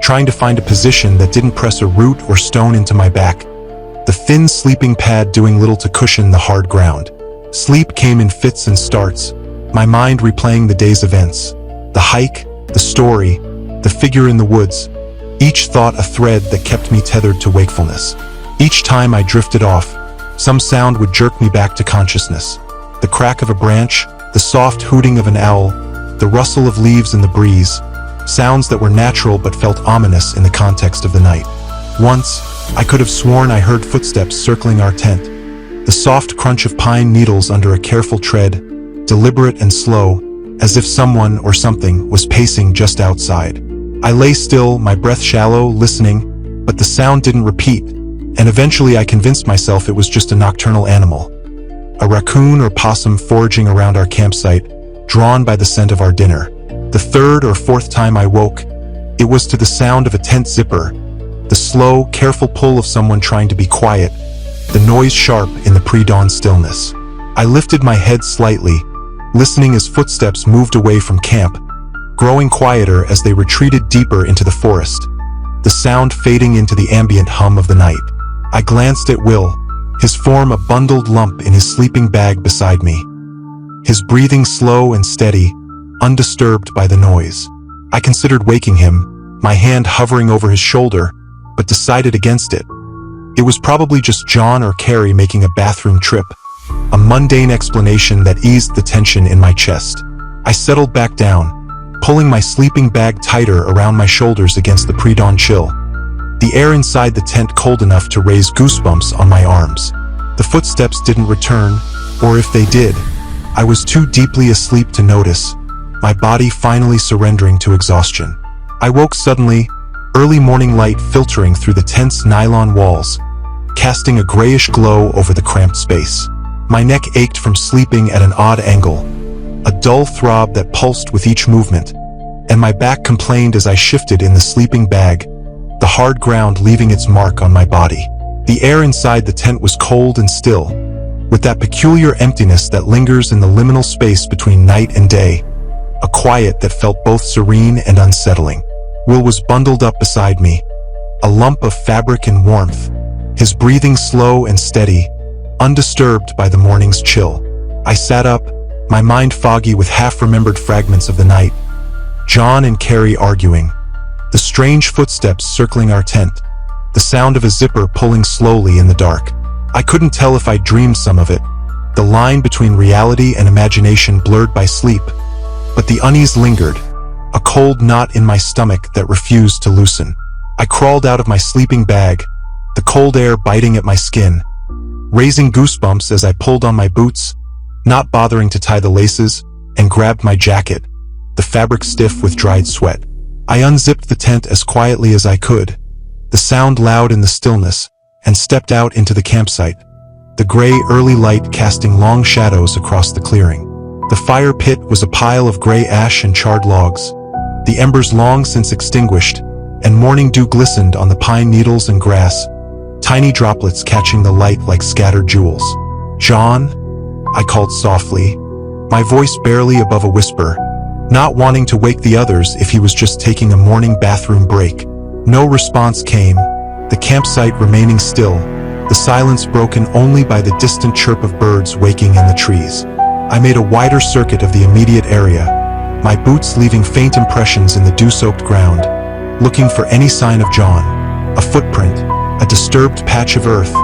S1: trying to find a position that didn't press a root or stone into my back, the thin sleeping pad doing little to cushion the hard ground. Sleep came in fits and starts, my mind replaying the day's events, the hike, the story, the figure in the woods, each thought a thread that kept me tethered to wakefulness. Each time I drifted off, some sound would jerk me back to consciousness. The crack of a branch, the soft hooting of an owl, the rustle of leaves in the breeze, sounds that were natural but felt ominous in the context of the night. Once, I could have sworn I heard footsteps circling our tent, the soft crunch of pine needles under a careful tread, deliberate and slow, as if someone or something was pacing just outside. I lay still, my breath shallow, listening, but the sound didn't repeat, and eventually I convinced myself it was just a nocturnal animal. A raccoon or possum foraging around our campsite, drawn by the scent of our dinner. The third or fourth time I woke, it was to the sound of a tent zipper, the slow, careful pull of someone trying to be quiet, the noise sharp in the pre-dawn stillness. I lifted my head slightly, listening as footsteps moved away from camp, growing quieter as they retreated deeper into the forest, the sound fading into the ambient hum of the night. I glanced at Will, his form a bundled lump in his sleeping bag beside me, his breathing slow and steady, undisturbed by the noise. I considered waking him, my hand hovering over his shoulder, but decided against it. It was probably just John or Carrie making a bathroom trip, a mundane explanation that eased the tension in my chest. I settled back down, pulling my sleeping bag tighter around my shoulders against the pre-dawn chill. The air inside the tent cold enough to raise goosebumps on my arms. The footsteps didn't return, or if they did, I was too deeply asleep to notice, my body finally surrendering to exhaustion. I woke suddenly, early morning light filtering through the tent's nylon walls, casting a grayish glow over the cramped space. My neck ached from sleeping at an odd angle, a dull throb that pulsed with each movement, and my back complained as I shifted in the sleeping bag, the hard ground leaving its mark on my body. The air inside the tent was cold and still, with that peculiar emptiness that lingers in the liminal space between night and day, a quiet that felt both serene and unsettling. Will was bundled up beside me, a lump of fabric and warmth, his breathing slow and steady, undisturbed by the morning's chill. I sat up, my mind foggy with half-remembered fragments of the night. John and Carrie arguing, the strange footsteps circling our tent, the sound of a zipper pulling slowly in the dark. I couldn't tell if I'd dreamed some of it, the line between reality and imagination blurred by sleep. But the unease lingered, a cold knot in my stomach that refused to loosen. I crawled out of my sleeping bag, the cold air biting at my skin, raising goosebumps as I pulled on my boots, not bothering to tie the laces, and grabbed my jacket, the fabric stiff with dried sweat. I unzipped the tent as quietly as I could, the sound loud in the stillness, and stepped out into the campsite, the gray early light casting long shadows across the clearing. The fire pit was a pile of gray ash and charred logs, the embers long since extinguished, and morning dew glistened on the pine needles and grass, tiny droplets catching the light like scattered jewels. "John?" I called softly, my voice barely above a whisper, not wanting to wake the others if he was just taking a morning bathroom break. No response came, the campsite remaining still, the silence broken only by the distant chirp of birds waking in the trees. I made a wider circuit of the immediate area, my boots leaving faint impressions in the dew-soaked ground, looking for any sign of John, a footprint, a disturbed patch of earth,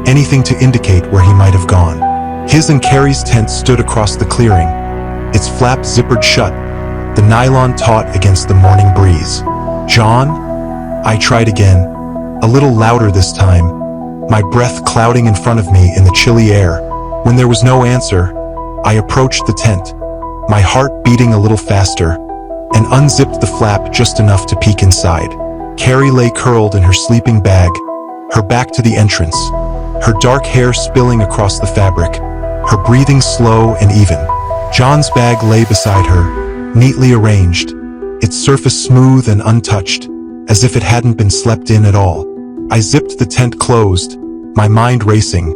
S1: anything to indicate where he might have gone. His and Carrie's tent stood across the clearing, its flap zippered shut, the nylon taut against the morning breeze. "John?" I tried again, a little louder this time, my breath clouding in front of me in the chilly air. When there was no answer, I approached the tent, my heart beating a little faster, and unzipped the flap just enough to peek inside. Carrie lay curled in her sleeping bag, her back to the entrance, her dark hair spilling across the fabric, her breathing slow and even. John's bag lay beside her, neatly arranged, its surface smooth and untouched, as if it hadn't been slept in at all. I zipped the tent closed, my mind racing,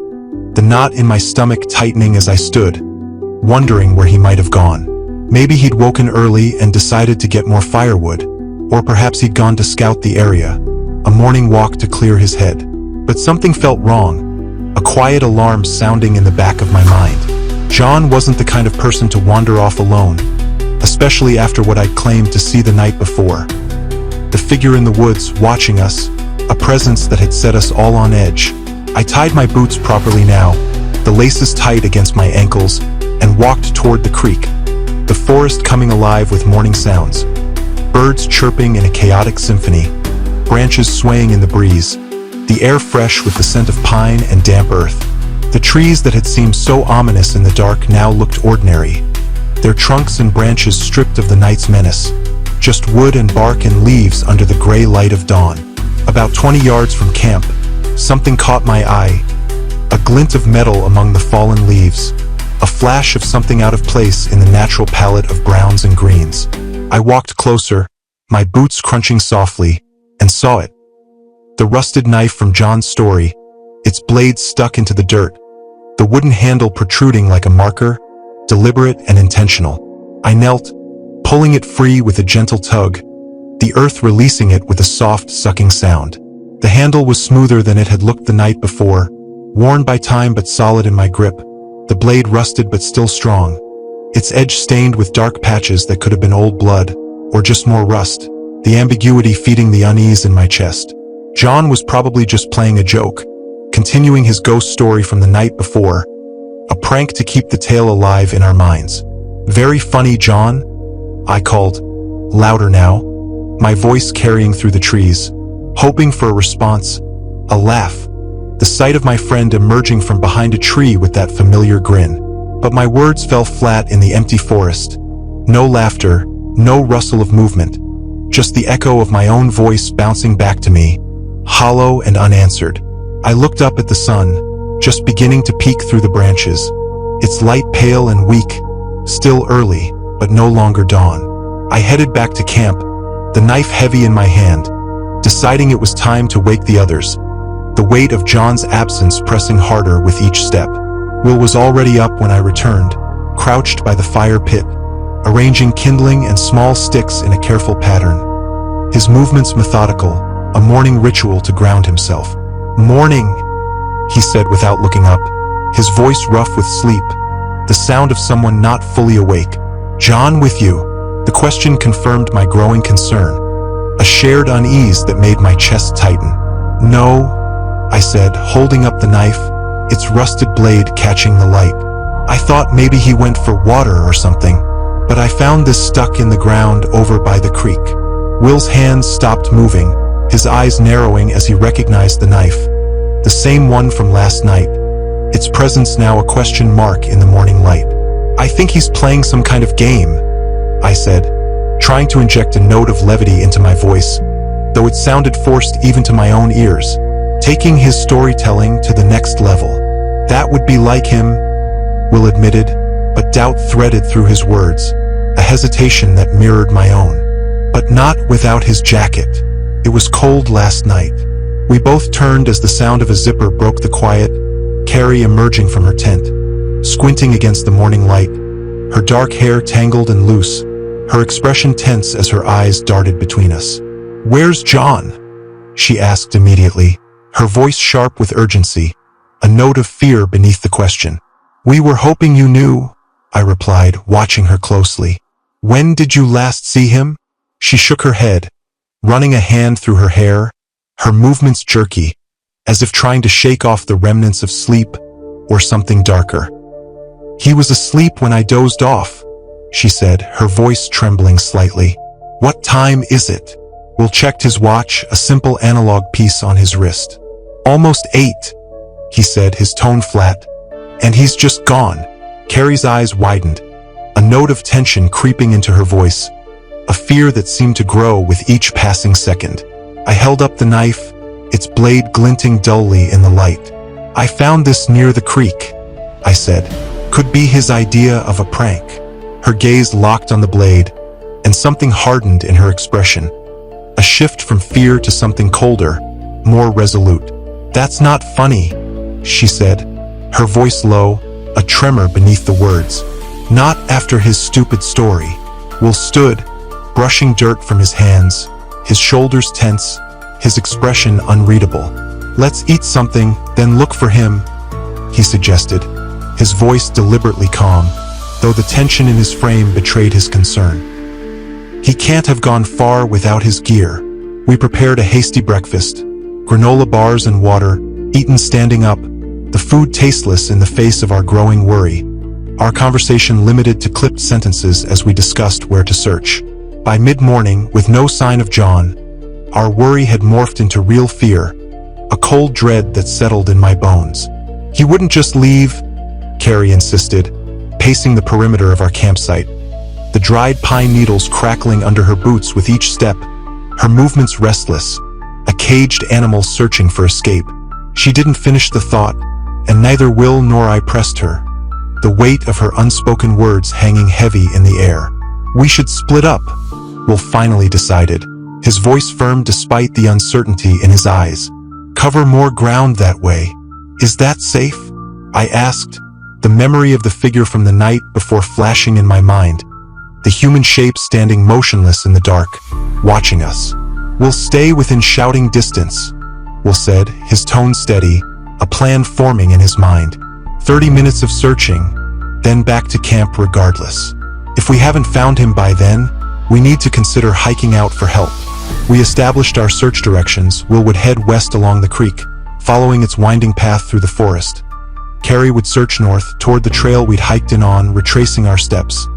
S1: the knot in my stomach tightening as I stood, wondering where he might have gone. Maybe he'd woken early and decided to get more firewood, or perhaps he'd gone to scout the area, a morning walk to clear his head. But something felt wrong, a quiet alarm sounding in the back of my mind. John wasn't the kind of person to wander off alone, especially after what I'd claimed to see the night before. The figure in the woods, watching us, a presence that had set us all on edge. I tied my boots properly now, the laces tight against my ankles, and walked toward the creek, the forest coming alive with morning sounds. Birds chirping in a chaotic symphony, branches swaying in the breeze, the air fresh with the scent of pine and damp earth. The trees that had seemed so ominous in the dark now looked ordinary, their trunks and branches stripped of the night's menace, just wood and bark and leaves under the gray light of dawn. About 20 yards from camp, something caught my eye, a glint of metal among the fallen leaves, a flash of something out of place in the natural palette of browns and greens. I walked closer, my boots crunching softly, and saw it. The rusted knife from John's story, its blade stuck into the dirt, the wooden handle protruding like a marker, deliberate and intentional. I knelt, pulling it free with a gentle tug, the earth releasing it with a soft, sucking sound. The handle was smoother than it had looked the night before, worn by time but solid in my grip, the blade rusted but still strong, its edge stained with dark patches that could have been old blood, or just more rust, the ambiguity feeding the unease in my chest. John was probably just playing a joke, continuing his ghost story from the night before, a prank to keep the tale alive in our minds. "Very funny, John," I called, louder now, my voice carrying through the trees, hoping for a response, a laugh, the sight of my friend emerging from behind a tree with that familiar grin. But my words fell flat in the empty forest. No laughter, no rustle of movement, just the echo of my own voice bouncing back to me, hollow and unanswered. I looked up at the sun, just beginning to peek through the branches, its light pale and weak, still early, but no longer dawn. I headed back to camp, the knife heavy in my hand, deciding it was time to wake the others, the weight of John's absence pressing harder with each step. Will was already up when I returned, crouched by the fire pit, arranging kindling and small sticks in a careful pattern. His movements methodical, a morning ritual to ground himself. "Morning," he said without looking up, his voice rough with sleep, the sound of someone not fully awake. "John with you?" The question confirmed my growing concern, a shared unease that made my chest tighten. "No," I said, holding up the knife, its rusted blade catching the light. I thought maybe he went for water or something, but I found this stuck in the ground over by the creek. Will's hands stopped moving, his eyes narrowing as he recognized the knife. The same one from last night. Its presence now a question mark in the morning light. I think he's playing some kind of game, I said, trying to inject a note of levity into my voice, though it sounded forced even to my own ears. Taking his storytelling to the next level. That would be like him, Will admitted, but doubt threaded through his words, a hesitation that mirrored my own. But not without his jacket. It was cold last night. We both turned as the sound of a zipper broke the quiet, Carrie emerging from her tent, squinting against the morning light, her dark hair tangled and loose, her expression tense as her eyes darted between us. "Where's John?" she asked immediately, her voice sharp with urgency, a note of fear beneath the question. "We were hoping you knew," I replied, watching her closely. "When did you last see him?" She shook her head, running a hand through her hair, her movements jerky, as if trying to shake off the remnants of sleep or something darker. "He was asleep when I dozed off," she said, her voice trembling slightly. "What time is it?" Will checked his watch, a simple analog piece on his wrist. "Almost 8, he said, his tone flat. "And he's just gone." Carrie's eyes widened, a note of tension creeping into her voice, a fear that seemed to grow with each passing second. I held up the knife, its blade glinting dully in the light. "I found this near the creek," I said. "Could be his idea of a prank." Her gaze locked on the blade, and something hardened in her expression. A shift from fear to something colder, more resolute. "That's not funny," she said, her voice low, a tremor beneath the words. "Not after his stupid story." Will stood, brushing dirt from his hands, his shoulders tense, his expression unreadable. "Let's eat something, then look for him," he suggested, his voice deliberately calm, though the tension in his frame betrayed his concern. "He can't have gone far without his gear." We prepared a hasty breakfast, granola bars and water, eaten standing up, the food tasteless in the face of our growing worry. Our conversation limited to clipped sentences as we discussed where to search. By mid-morning, with no sign of John, our worry had morphed into real fear, a cold dread that settled in my bones. "He wouldn't just leave," Carrie insisted, pacing the perimeter of our campsite, the dried pine needles crackling under her boots with each step, her movements restless, a caged animal searching for escape. She didn't finish the thought, and neither Will nor I pressed her, the weight of her unspoken words hanging heavy in the air. "We should split up," Will finally decided, his voice firm despite the uncertainty in his eyes. "Cover more ground that way. Is that safe?" I asked, the memory of the figure from the night before flashing in my mind, the human shape standing motionless in the dark, watching us. "We'll stay within shouting distance," Will said, his tone steady, a plan forming in his mind. 30 minutes of searching, then back to camp regardless. If we haven't found him by then, we need to consider hiking out for help. We established our search directions. Will would head west along the creek, following its winding path through the forest. Carrie would search north, toward the trail we'd hiked in on, retracing our steps.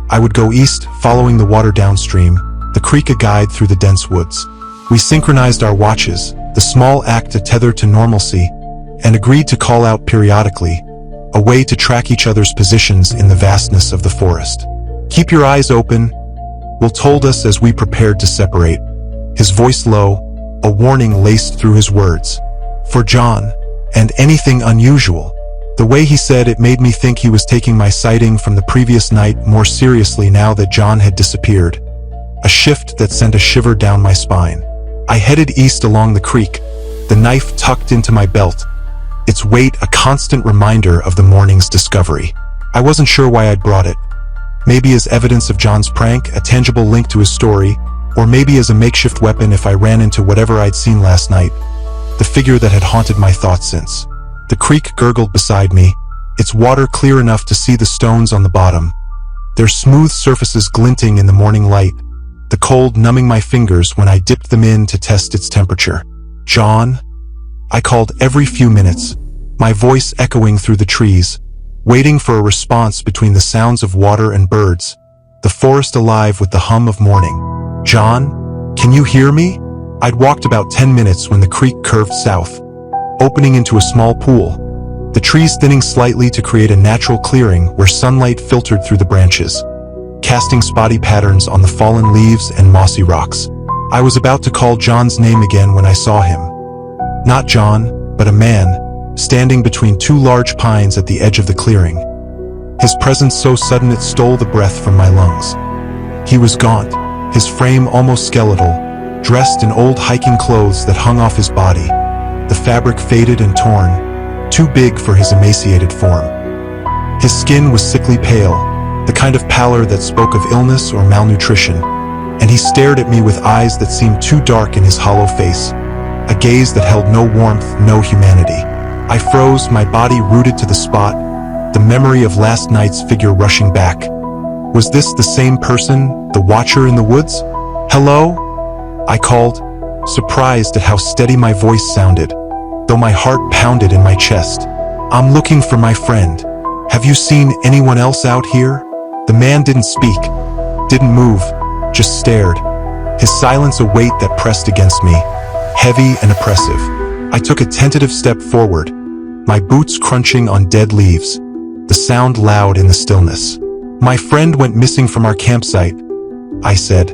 S1: I would go east, following the water downstream, the creek a guide through the dense woods. We synchronized our watches, the small act a tether to normalcy, and agreed to call out periodically, a way to track each other's positions in the vastness of the forest. "Keep your eyes open," Will told us as we prepared to separate, his voice low, a warning laced through his words. "For John, and anything unusual." The way he said it made me think he was taking my sighting from the previous night more seriously now that John had disappeared, a shift that sent a shiver down my spine. I headed east along the creek, the knife tucked into my belt, its weight a constant reminder of the morning's discovery. I wasn't sure why I'd brought it. Maybe as evidence of John's prank, a tangible link to his story, or maybe as a makeshift weapon if I ran into whatever I'd seen last night, the figure that had haunted my thoughts since. The creek gurgled beside me, its water clear enough to see the stones on the bottom, their smooth surfaces glinting in the morning light, the cold numbing my fingers when I dipped them in to test its temperature. "John?" I called every few minutes, my voice echoing through the trees, waiting for a response between the sounds of water and birds, the forest alive with the hum of morning. "John, can you hear me?" I'd walked about 10 minutes when the creek curved south, opening into a small pool, the trees thinning slightly to create a natural clearing where sunlight filtered through the branches, casting spotty patterns on the fallen leaves and mossy rocks. I was about to call John's name again when I saw him. Not John, but a man, standing between two large pines at the edge of the clearing. His presence so sudden it stole the breath from my lungs. He was gaunt, his frame almost skeletal, dressed in old hiking clothes that hung off his body, the fabric faded and torn, too big for his emaciated form. His skin was sickly pale, the kind of pallor that spoke of illness or malnutrition, and he stared at me with eyes that seemed too dark in his hollow face, a gaze that held no warmth, no humanity. I froze, my body rooted to the spot, the memory of last night's figure rushing back. Was this the same person, the watcher in the woods? "Hello?" I called, surprised at how steady my voice sounded, though my heart pounded in my chest. "I'm looking for my friend. Have you seen anyone else out here?" The man didn't speak, didn't move, just stared, his silence a weight that pressed against me, heavy and oppressive. I took a tentative step forward, my boots crunching on dead leaves, the sound loud in the stillness. "My friend went missing from our campsite," I said,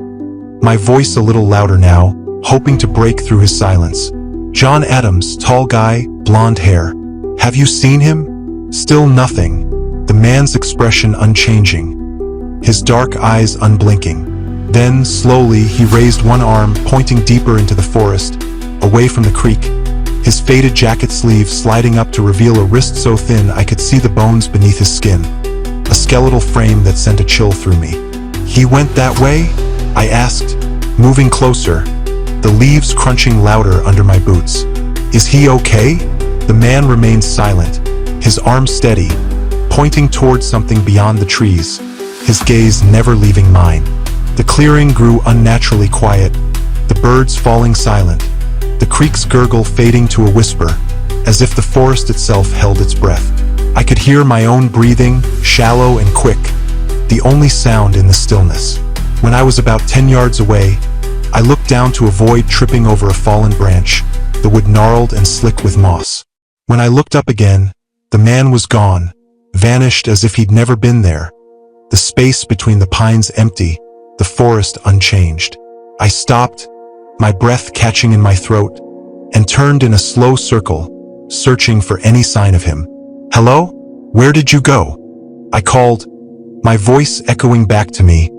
S1: my voice a little louder now, hoping to break through his silence. "John Adams, tall guy, blonde hair. Have you seen him?" Still nothing, the man's expression unchanging, his dark eyes unblinking. Then, slowly, he raised one arm, pointing deeper into the forest, away from the creek, his faded jacket sleeve sliding up to reveal a wrist so thin I could see the bones beneath his skin, a skeletal frame that sent a chill through me. "He went that way?" I asked, moving closer, the leaves crunching louder under my boots. "Is he okay?" The man remained silent, his arm steady, pointing towards something beyond the trees, his gaze never leaving mine. The clearing grew unnaturally quiet, the birds falling silent, the creek's gurgle fading to a whisper, as if the forest itself held its breath. I could hear my own breathing, shallow and quick, the only sound in the stillness. When I was about 10 yards away, I looked down to avoid tripping over a fallen branch, the wood gnarled and slick with moss. When I looked up again, the man was gone, vanished as if he'd never been there, the space between the pines empty, the forest unchanged. I stopped, my breath catching in my throat, and turned in a slow circle, searching for any sign of him. "Hello? Where did you go?" I called, my voice echoing back to me,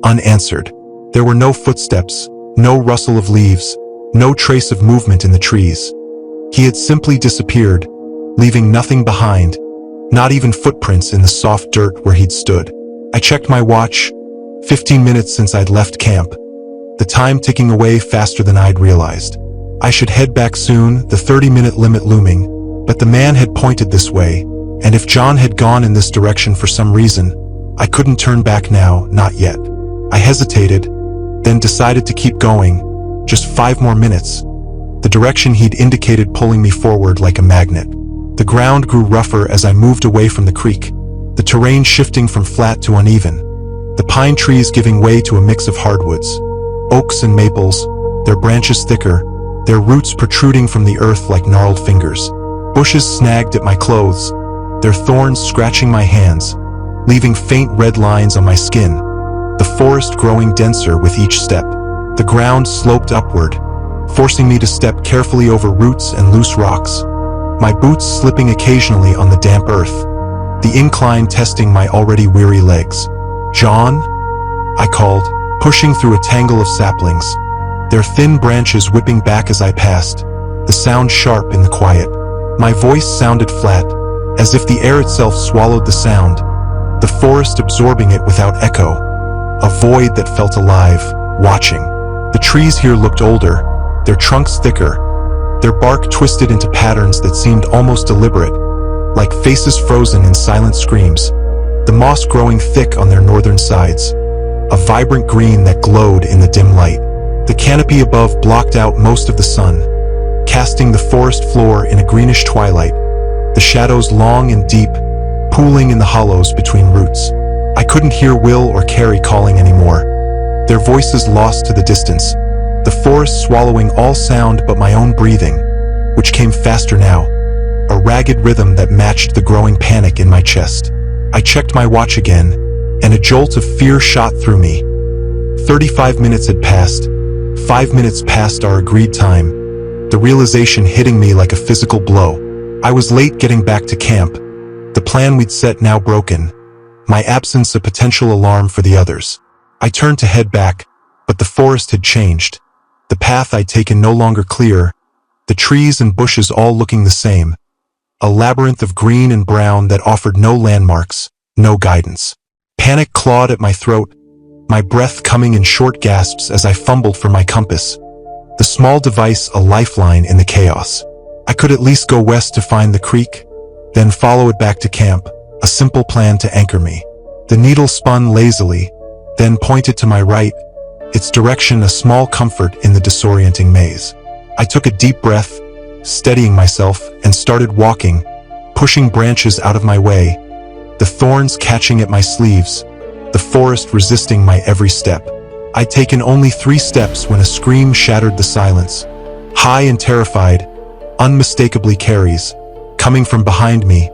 S1: unanswered. There were no footsteps, no rustle of leaves, no trace of movement in the trees. He had simply disappeared, leaving nothing behind, not even footprints in the soft dirt where he'd stood. I checked my watch, 15 minutes since I'd left camp, the time ticking away faster than I'd realized. I should head back soon, the 30-minute limit looming, but the man had pointed this way, and if John had gone in this direction for some reason, I couldn't turn back now, not yet. I hesitated, then decided to keep going, just 5 more minutes, the direction he'd indicated pulling me forward like a magnet. The ground grew rougher as I moved away from the creek, the terrain shifting from flat to uneven, the pine trees giving way to a mix of hardwoods, oaks and maples, their branches thicker, their roots protruding from the earth like gnarled fingers. Bushes snagged at my clothes, their thorns scratching my hands, leaving faint red lines on my skin, the forest growing denser with each step. The ground sloped upward, forcing me to step carefully over roots and loose rocks, my boots slipping occasionally on the damp earth, the incline testing my already weary legs. "John?" I called, pushing through a tangle of saplings, their thin branches whipping back as I passed, the sound sharp in the quiet. My voice sounded flat, as if the air itself swallowed the sound, the forest absorbing it without echo, a void that felt alive, watching. The trees here looked older, their trunks thicker, their bark twisted into patterns that seemed almost deliberate, like faces frozen in silent screams, the moss growing thick on their northern sides, a vibrant green that glowed in the dim light. The canopy above blocked out most of the sun, casting the forest floor in a greenish twilight, the shadows long and deep, pooling in the hollows between roots. I couldn't hear Will or Carrie calling anymore, their voices lost to the distance, the forest swallowing all sound but my own breathing, which came faster now, a ragged rhythm that matched the growing panic in my chest. I checked my watch again, and a jolt of fear shot through me. 35 minutes had passed, 5 minutes past our agreed time, the realization hitting me like a physical blow. I was late getting back to camp, the plan we'd set now broken, my absence a potential alarm for the others. I turned to head back, but the forest had changed, the path I'd taken no longer clear, the trees and bushes all looking the same, a labyrinth of green and brown that offered no landmarks, no guidance. Panic clawed at my throat, my breath coming in short gasps as I fumbled for my compass, the small device a lifeline in the chaos. I could at least go west to find the creek, then follow it back to camp, a simple plan to anchor me. The needle spun lazily, then pointed to my right, its direction a small comfort in the disorienting maze. I took a deep breath, steadying myself, and started walking, pushing branches out of my way, the thorns catching at my sleeves, the forest resisting my every step. I'd taken only 3 steps when a scream shattered the silence. High and terrified, unmistakably Carrie's, coming from behind me,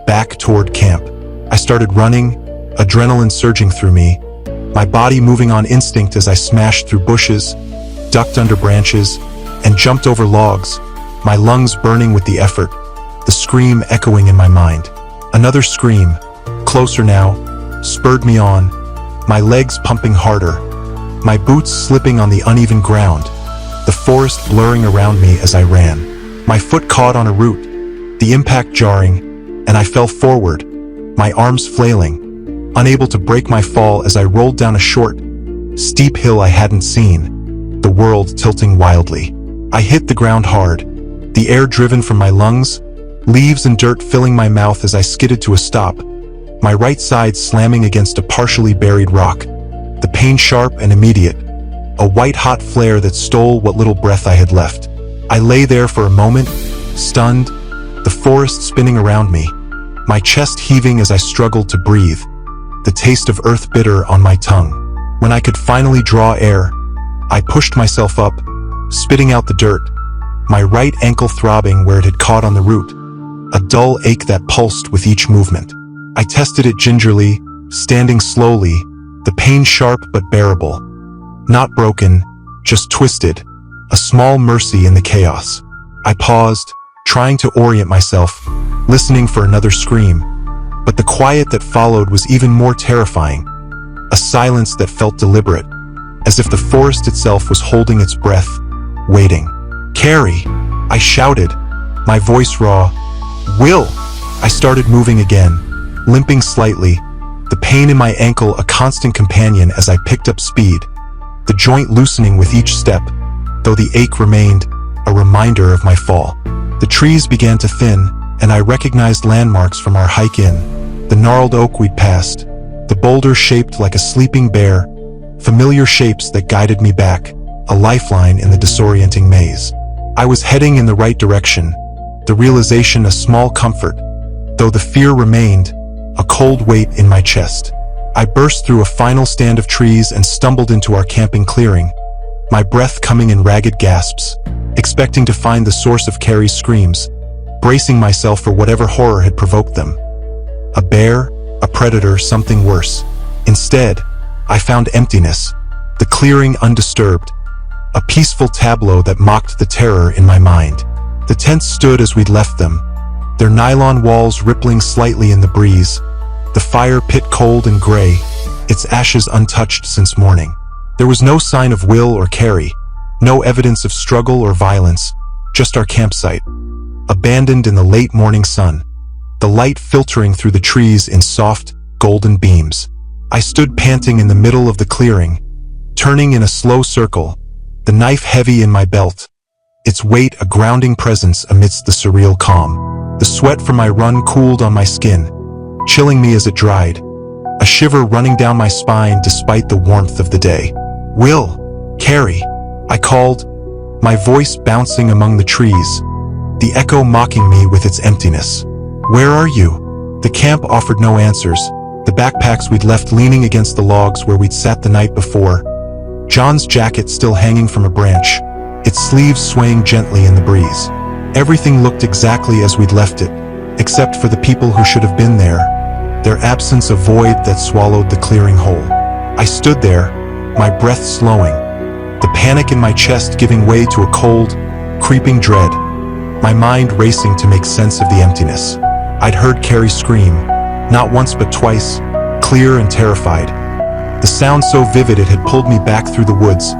S1: back toward camp. I started running, adrenaline surging through me, my body moving on instinct as I smashed through bushes, ducked under branches, and jumped over logs, my lungs burning with the effort, the scream echoing in my mind. Another scream, closer now, spurred me on, my legs pumping harder, my boots slipping on the uneven ground, the forest blurring around me as I ran. My foot caught on a root, the impact jarring, and I fell forward, my arms flailing, unable to break my fall as I rolled down a short, steep hill I hadn't seen, the world tilting wildly. I hit the ground hard, the air driven from my lungs, leaves and dirt filling my mouth as I skidded to a stop, my right side slamming against a partially buried rock, the pain sharp and immediate, a white-hot flare that stole what little breath I had left. I lay there for a moment, stunned, the forest spinning around me, my chest heaving as I struggled to breathe, the taste of earth bitter on my tongue. When I could finally draw air, I pushed myself up, spitting out the dirt, my right ankle throbbing where it had caught on the root, a dull ache that pulsed with each movement. I tested it gingerly, standing slowly, the pain sharp but bearable. Not broken, just twisted, a small mercy in the chaos. I paused, trying to orient myself, listening for another scream, but the quiet that followed was even more terrifying, a silence that felt deliberate, as if the forest itself was holding its breath, waiting. "Carrie!" I shouted, my voice raw. "Will!" I started moving again, limping slightly, the pain in my ankle a constant companion as I picked up speed, the joint loosening with each step, though the ache remained, a reminder of my fall. The trees began to thin, and I recognized landmarks from our hike in, the gnarled oak we'd passed, the boulder shaped like a sleeping bear, familiar shapes that guided me back, a lifeline in the disorienting maze. I was heading in the right direction, the realization a small comfort, though the fear remained, a cold weight in my chest. I burst through a final stand of trees and stumbled into our camping clearing, my breath coming in ragged gasps, expecting to find the source of Carrie's screams, bracing myself for whatever horror had provoked them. A bear, a predator, something worse. Instead, I found emptiness, the clearing undisturbed, a peaceful tableau that mocked the terror in my mind. The tents stood as we'd left them, their nylon walls rippling slightly in the breeze, the fire pit cold and gray, its ashes untouched since morning. There was no sign of Will or Carrie, no evidence of struggle or violence, just our campsite, abandoned in the late morning sun, the light filtering through the trees in soft, golden beams. I stood panting in the middle of the clearing, turning in a slow circle, the knife heavy in my belt, its weight a grounding presence amidst the surreal calm. The sweat from my run cooled on my skin, chilling me as it dried, a shiver running down my spine despite the warmth of the day. "Will! Carrie!" I called, my voice bouncing among the trees, the echo mocking me with its emptiness. "Where are you?" The camp offered no answers, the backpacks we'd left leaning against the logs where we'd sat the night before, John's jacket still hanging from a branch, its sleeves swaying gently in the breeze. Everything looked exactly as we'd left it, except for the people who should have been there, their absence a void that swallowed the clearing whole. I stood there, my breath slowing, the panic in my chest giving way to a cold, creeping dread, my mind racing to make sense of the emptiness. I'd heard Carrie scream, not once but twice, clear and terrified. The sound so vivid it had pulled me back through the woods,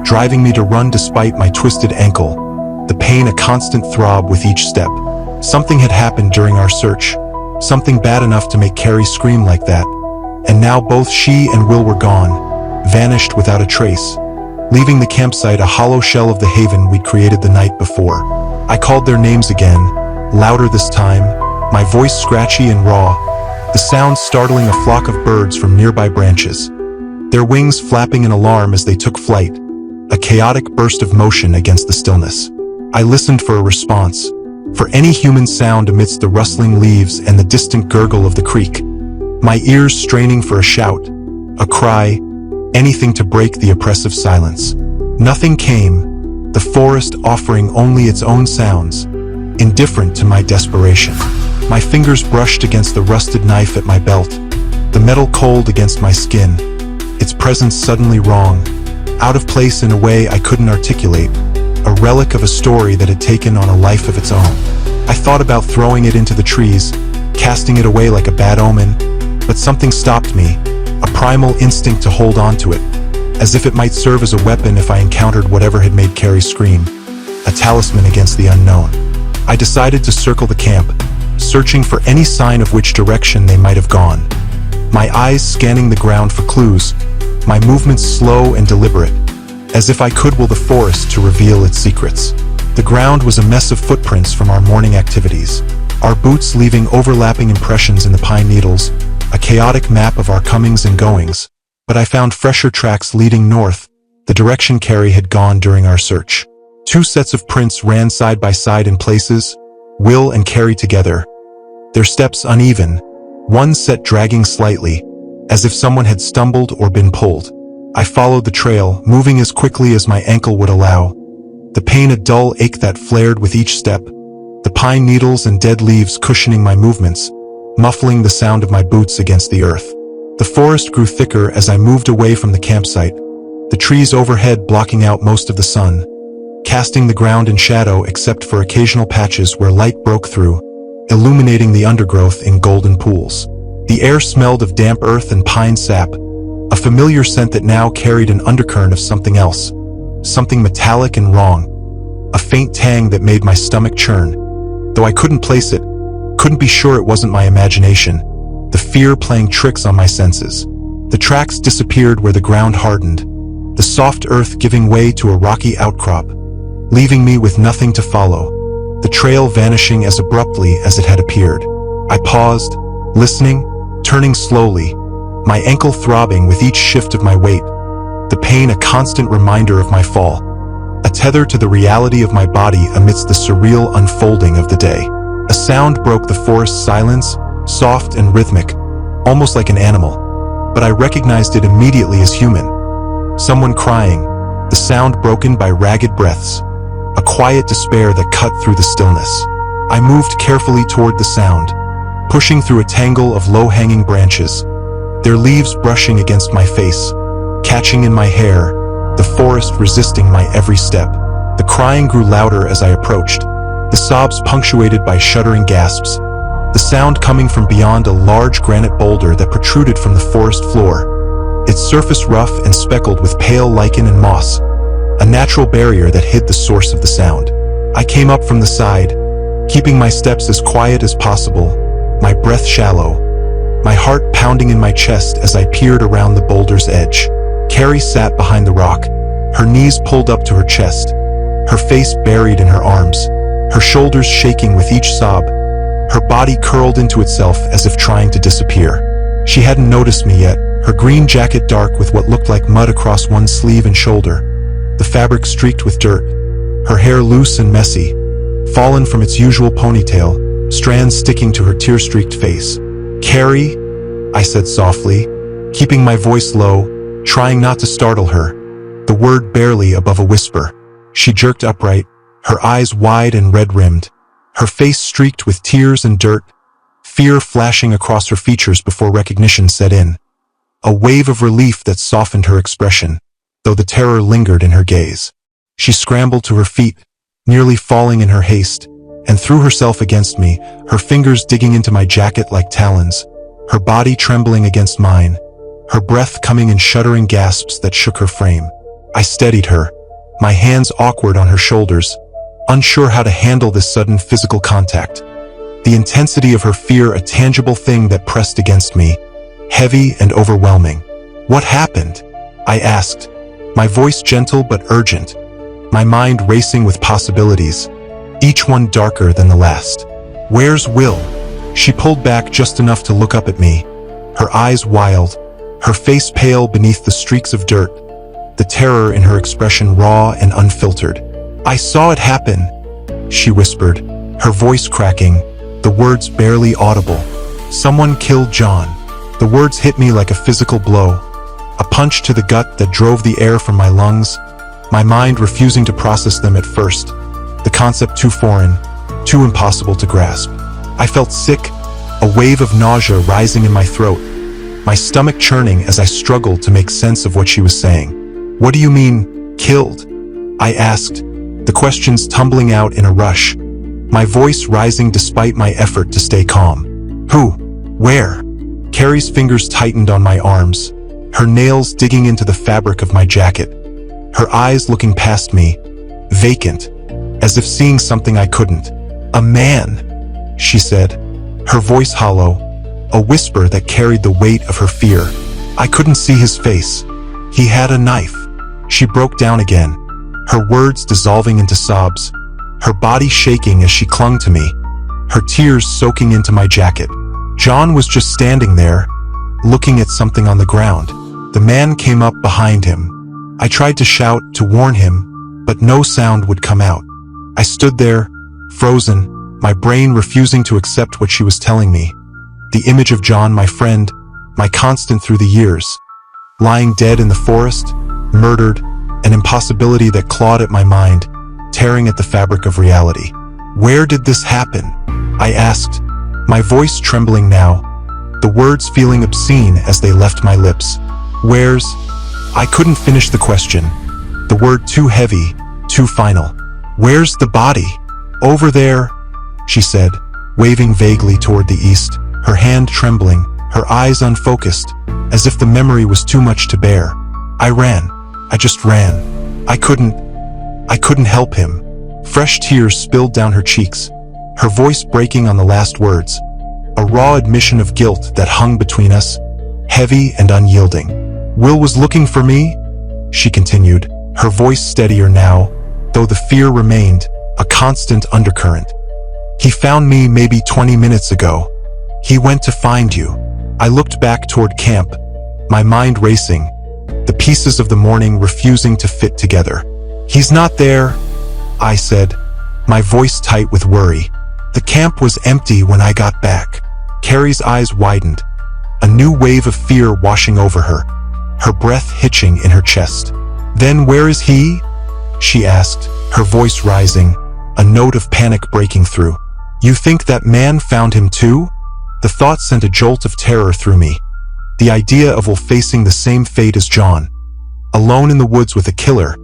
S1: driving me to run despite my twisted ankle, the pain a constant throb with each step. Something had happened during our search, something bad enough to make Carrie scream like that, and now both she and Will were gone, vanished without a trace, leaving the campsite a hollow shell of the haven we'd created the night before. I called their names again, louder this time, my voice scratchy and raw, the sound startling a flock of birds from nearby branches, their wings flapping in alarm as they took flight, a chaotic burst of motion against the stillness. I listened for a response, for any human sound amidst the rustling leaves and the distant gurgle of the creek, my ears straining for a shout, a cry, anything to break the oppressive silence. Nothing came, the forest offering only its own sounds, indifferent to my desperation. My fingers brushed against the rusted knife at my belt, the metal cold against my skin, its presence suddenly wrong, out of place in a way I couldn't articulate, a relic of a story that had taken on a life of its own. I thought about throwing it into the trees, casting it away like a bad omen, but something stopped me, a primal instinct to hold on to it, as if it might serve as a weapon if I encountered whatever had made Carrie scream, a talisman against the unknown. I decided to circle the camp, searching for any sign of which direction they might have gone, my eyes scanning the ground for clues, my movements slow and deliberate, as if I could will the forest to reveal its secrets. The ground was a mess of footprints from our morning activities, our boots leaving overlapping impressions in the pine needles, a chaotic map of our comings and goings, but I found fresher tracks leading north, the direction Carrie had gone during our search. Two sets of prints ran side by side in places, Will and Carrie together, their steps uneven, one set dragging slightly, as if someone had stumbled or been pulled. I followed the trail, moving as quickly as my ankle would allow, the pain a dull ache that flared with each step, the pine needles and dead leaves cushioning my movements, muffling the sound of my boots against the earth. The forest grew thicker as I moved away from the campsite, the trees overhead blocking out most of the sun, casting the ground in shadow except for occasional patches where light broke through, illuminating the undergrowth in golden pools. The air smelled of damp earth and pine sap, a familiar scent that now carried an undercurrent of something else, something metallic and wrong, a faint tang that made my stomach churn. Though I couldn't place it, couldn't be sure it wasn't my imagination, the fear playing tricks on my senses. The tracks disappeared where the ground hardened, the soft earth giving way to a rocky outcrop, leaving me with nothing to follow, the trail vanishing as abruptly as it had appeared. I paused, listening, turning slowly, my ankle throbbing with each shift of my weight, the pain a constant reminder of my fall, a tether to the reality of my body amidst the surreal unfolding of the day. A sound broke the forest's silence, soft and rhythmic, almost like an animal, but I recognized it immediately as human. Someone crying, the sound broken by ragged breaths, a quiet despair that cut through the stillness. I moved carefully toward the sound, pushing through a tangle of low-hanging branches, their leaves brushing against my face, catching in my hair, the forest resisting my every step. The crying grew louder as I approached, the sobs punctuated by shuddering gasps, the sound coming from beyond a large granite boulder that protruded from the forest floor, its surface rough and speckled with pale lichen and moss, a natural barrier that hid the source of the sound. I came up from the side, keeping my steps as quiet as possible, my breath shallow, my heart pounding in my chest as I peered around the boulder's edge. Carrie sat behind the rock, her knees pulled up to her chest, her face buried in her arms, her shoulders shaking with each sob, her body curled into itself as if trying to disappear. She hadn't noticed me yet, her green jacket dark with what looked like mud across one sleeve and shoulder, the fabric streaked with dirt, her hair loose and messy, fallen from its usual ponytail, strands sticking to her tear-streaked face. "Carrie," I said softly, keeping my voice low, trying not to startle her, the word barely above a whisper. She jerked upright, her eyes wide and red-rimmed, her face streaked with tears and dirt, fear flashing across her features before recognition set in. A wave of relief that softened her expression, though the terror lingered in her gaze. She scrambled to her feet, nearly falling in her haste, and threw herself against me, her fingers digging into my jacket like talons, her body trembling against mine, her breath coming in shuddering gasps that shook her frame. I steadied her, my hands awkward on her shoulders, unsure how to handle this sudden physical contact. The intensity of her fear a tangible thing that pressed against me, heavy and overwhelming. "What happened?" I asked, my voice gentle but urgent, my mind racing with possibilities, each one darker than the last. "Where's Will?" She pulled back just enough to look up at me, her eyes wild, her face pale beneath the streaks of dirt, the terror in her expression raw and unfiltered. "I saw it happen," she whispered, her voice cracking, the words barely audible. "Someone killed John." The words hit me like a physical blow, a punch to the gut that drove the air from my lungs, my mind refusing to process them at first, the concept too foreign, too impossible to grasp. I felt sick, a wave of nausea rising in my throat, my stomach churning as I struggled to make sense of what she was saying. "What do you mean, killed?" I asked, the questions tumbling out in a rush, my voice rising despite my effort to stay calm. "Who? Where?" Carrie's fingers tightened on my arms, her nails digging into the fabric of my jacket, her eyes looking past me, vacant, as if seeing something I couldn't. "A man," she said, her voice hollow, a whisper that carried the weight of her fear. I couldn't see his face. "He had a knife." She broke down again, her words dissolving into sobs, her body shaking as she clung to me, her tears soaking into my jacket. John was just standing there, looking at something on the ground. The man came up behind him. I tried to shout, to warn him, but no sound would come out. I stood there, frozen, my brain refusing to accept what she was telling me. The image of John, my friend, my constant through the years, lying dead in the forest, murdered, an impossibility that clawed at my mind, tearing at the fabric of reality. "Where did this happen?" I asked, my voice trembling now, the words feeling obscene as they left my lips. "Where's?" I couldn't finish the question, the word too heavy, too final. "Where's the body?" "Over there," she said, waving vaguely toward the east, her hand trembling, her eyes unfocused, as if the memory was too much to bear. I ran. I just ran. I couldn't help him. Fresh tears spilled down her cheeks, her voice breaking on the last words, a raw admission of guilt that hung between us, heavy and unyielding. "Will was looking for me," she continued, her voice steadier now, though the fear remained, a constant undercurrent. "He found me maybe 20 minutes ago. He went to find you." I looked back toward camp, my mind racing, the pieces of the morning refusing to fit together. "He's not there," I said, my voice tight with worry. "The camp was empty when I got back." Carrie's eyes widened, a new wave of fear washing over her, her breath hitching in her chest. "Then where is he?" she asked, her voice rising, a note of panic breaking through. "You think that man found him too?" The thought sent a jolt of terror through me. The idea of Will facing the same fate as John, alone in the woods with a killer,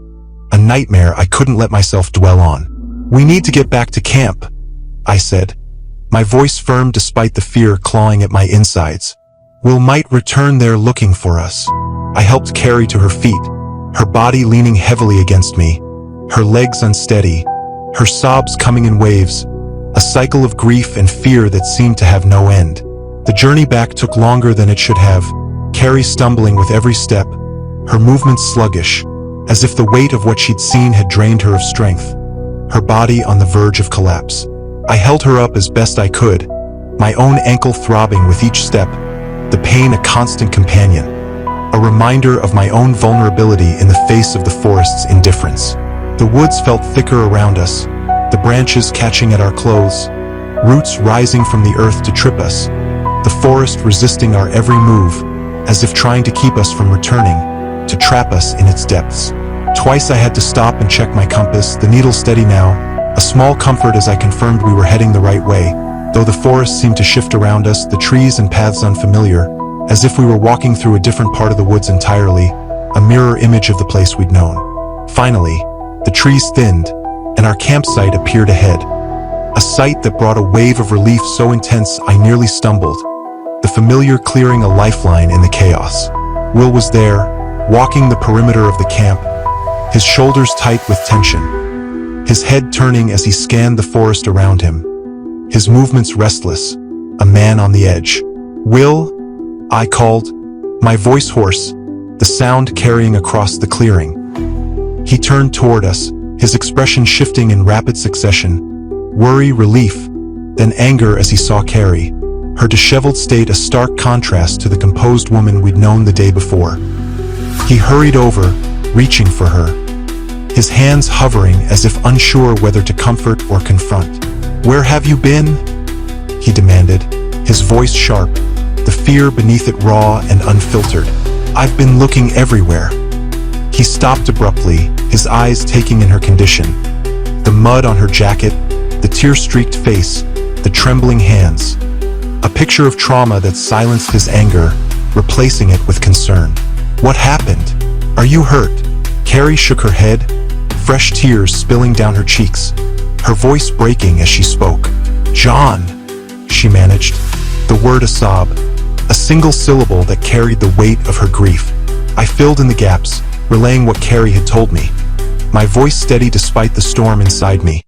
S1: a nightmare I couldn't let myself dwell on. "We need to get back to camp," I said, my voice firm despite the fear clawing at my insides. "Will might return there looking for us." I helped Carrie to her feet, her body leaning heavily against me, her legs unsteady, her sobs coming in waves, a cycle of grief and fear that seemed to have no end. The journey back took longer than it should have, Carrie stumbling with every step, her movements sluggish, as if the weight of what she'd seen had drained her of strength, her body on the verge of collapse. I held her up as best I could, my own ankle throbbing with each step, the pain a constant companion, a reminder of my own vulnerability in the face of the forest's indifference. The woods felt thicker around us, the branches catching at our clothes, roots rising from the earth to trip us, the forest resisting our every move, as if trying to keep us from returning, to trap us in its depths. Twice I had to stop and check my compass, the needle steady now, a small comfort as I confirmed we were heading the right way, though the forest seemed to shift around us, the trees and paths unfamiliar, as if we were walking through a different part of the woods entirely, a mirror image of the place we'd known. Finally, the trees thinned, and our campsite appeared ahead. A sight that brought a wave of relief so intense I nearly stumbled, the familiar clearing a lifeline in the chaos. Will was there, walking the perimeter of the camp, his shoulders tight with tension, his head turning as he scanned the forest around him, his movements restless, a man on the edge. "Will?" I called, my voice hoarse, the sound carrying across the clearing. He turned toward us, his expression shifting in rapid succession, worry, relief, then anger as he saw Carrie, her disheveled state a stark contrast to the composed woman we'd known the day before. He hurried over, reaching for her, his hands hovering as if unsure whether to comfort or confront. "Where have you been?" he demanded, his voice sharp, the fear beneath it raw and unfiltered. "I've been looking everywhere." He stopped abruptly, his eyes taking in her condition. The mud on her jacket, the tear-streaked face, the trembling hands. A picture of trauma that silenced his anger, replacing it with concern. "What happened? Are you hurt?" Carrie shook her head, fresh tears spilling down her cheeks, her voice breaking as she spoke. "John," she managed, the word a sob, a single syllable that carried the weight of her grief. I filled in the gaps, relaying what Carrie had told me, my voice steady despite the storm inside me,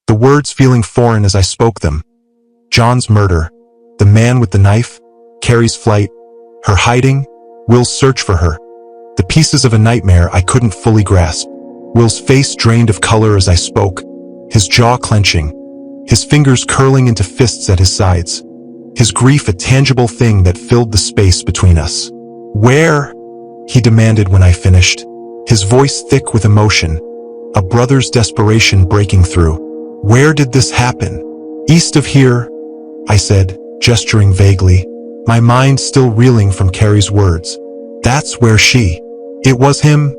S1: the words feeling foreign as I spoke them. John's murder, the man with the knife, Carrie's flight, her hiding, Will's search for her, the pieces of a nightmare I couldn't fully grasp. Will's face drained of color as I spoke, his jaw clenching, his fingers curling into fists at his sides, his grief a tangible thing that filled the space between us. "Where?" he demanded when I finished, his voice thick with emotion, a brother's desperation breaking through. "Where did this happen?" "East of here," I said, gesturing vaguely, my mind still reeling from Carrie's words. "That's where she—" "It was him,"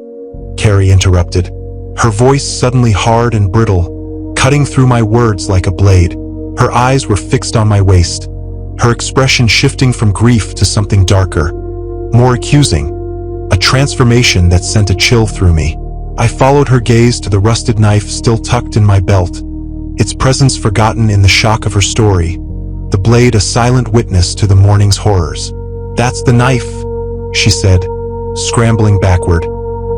S1: Carrie interrupted, her voice suddenly hard and brittle, cutting through my words like a blade. Her eyes were fixed on my waist, her expression shifting from grief to something darker, more accusing, a transformation that sent a chill through me. I followed her gaze to the rusted knife still tucked in my belt, its presence forgotten in the shock of her story, the blade a silent witness to the morning's horrors. "That's the knife," she said, scrambling backward,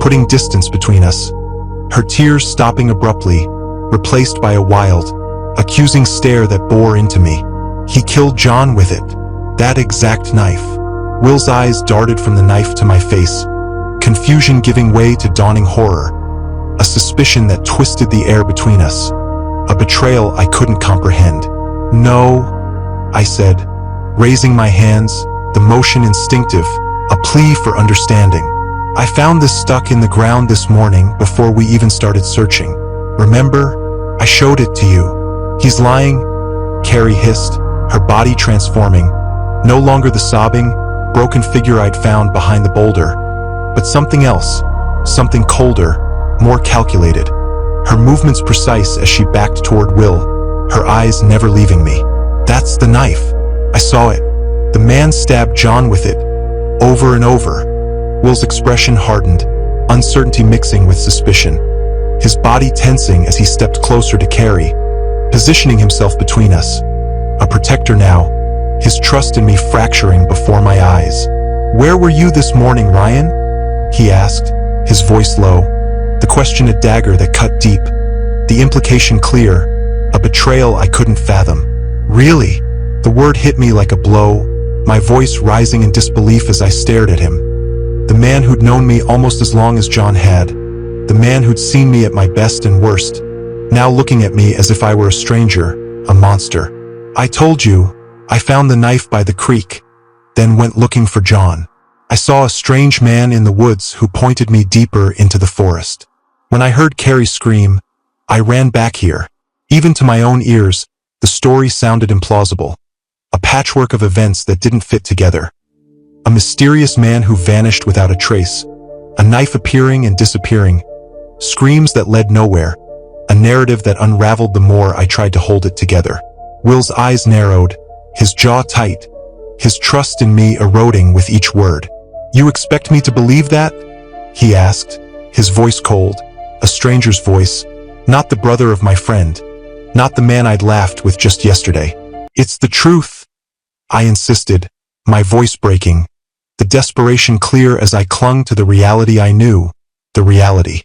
S1: putting distance between us, her tears stopping abruptly, replaced by a wild, accusing stare that bore into me. "He killed John with it. That exact knife." Will's eyes darted from the knife to my face, confusion giving way to dawning horror, a suspicion that twisted the air between us, a betrayal I couldn't comprehend. "No," I said, raising my hands, the motion instinctive, a plea for understanding. "I found this stuck in the ground this morning before we even started searching. Remember? I showed it to you." "He's lying," Carrie hissed, her body transforming, no longer the sobbing, broken figure I'd found behind the boulder, but something else, something colder, more calculated, her movements precise as she backed toward Will, her eyes never leaving me. "That's the knife. I saw it. The man stabbed John with it, over and over." Will's expression hardened, uncertainty mixing with suspicion, his body tensing as he stepped closer to Carrie, positioning himself between us, a protector now, his trust in me fracturing before my eyes. "Where were you this morning, Ryan?" he asked, his voice low, the question a dagger that cut deep, the implication clear, a betrayal I couldn't fathom. "Really?" The word hit me like a blow, my voice rising in disbelief as I stared at him. The man who'd known me almost as long as John had, the man who'd seen me at my best and worst, now looking at me as if I were a stranger, a monster. "I told you, I found the knife by the creek, then went looking for John. I saw a strange man in the woods who pointed me deeper into the forest. When I heard Carrie scream, I ran back here. Even to my own ears, the story sounded implausible. A patchwork of events that didn't fit together. A mysterious man who vanished without a trace, a knife appearing and disappearing, screams that led nowhere, a narrative that unraveled the more I tried to hold it together. Will's eyes narrowed, his jaw tight, his trust in me eroding with each word. "You expect me to believe that?" he asked, his voice cold, a stranger's voice, not the brother of my friend, not the man I'd laughed with just yesterday. "It's the truth," I insisted, my voice breaking, the desperation clear as I clung to the reality I knew, the reality.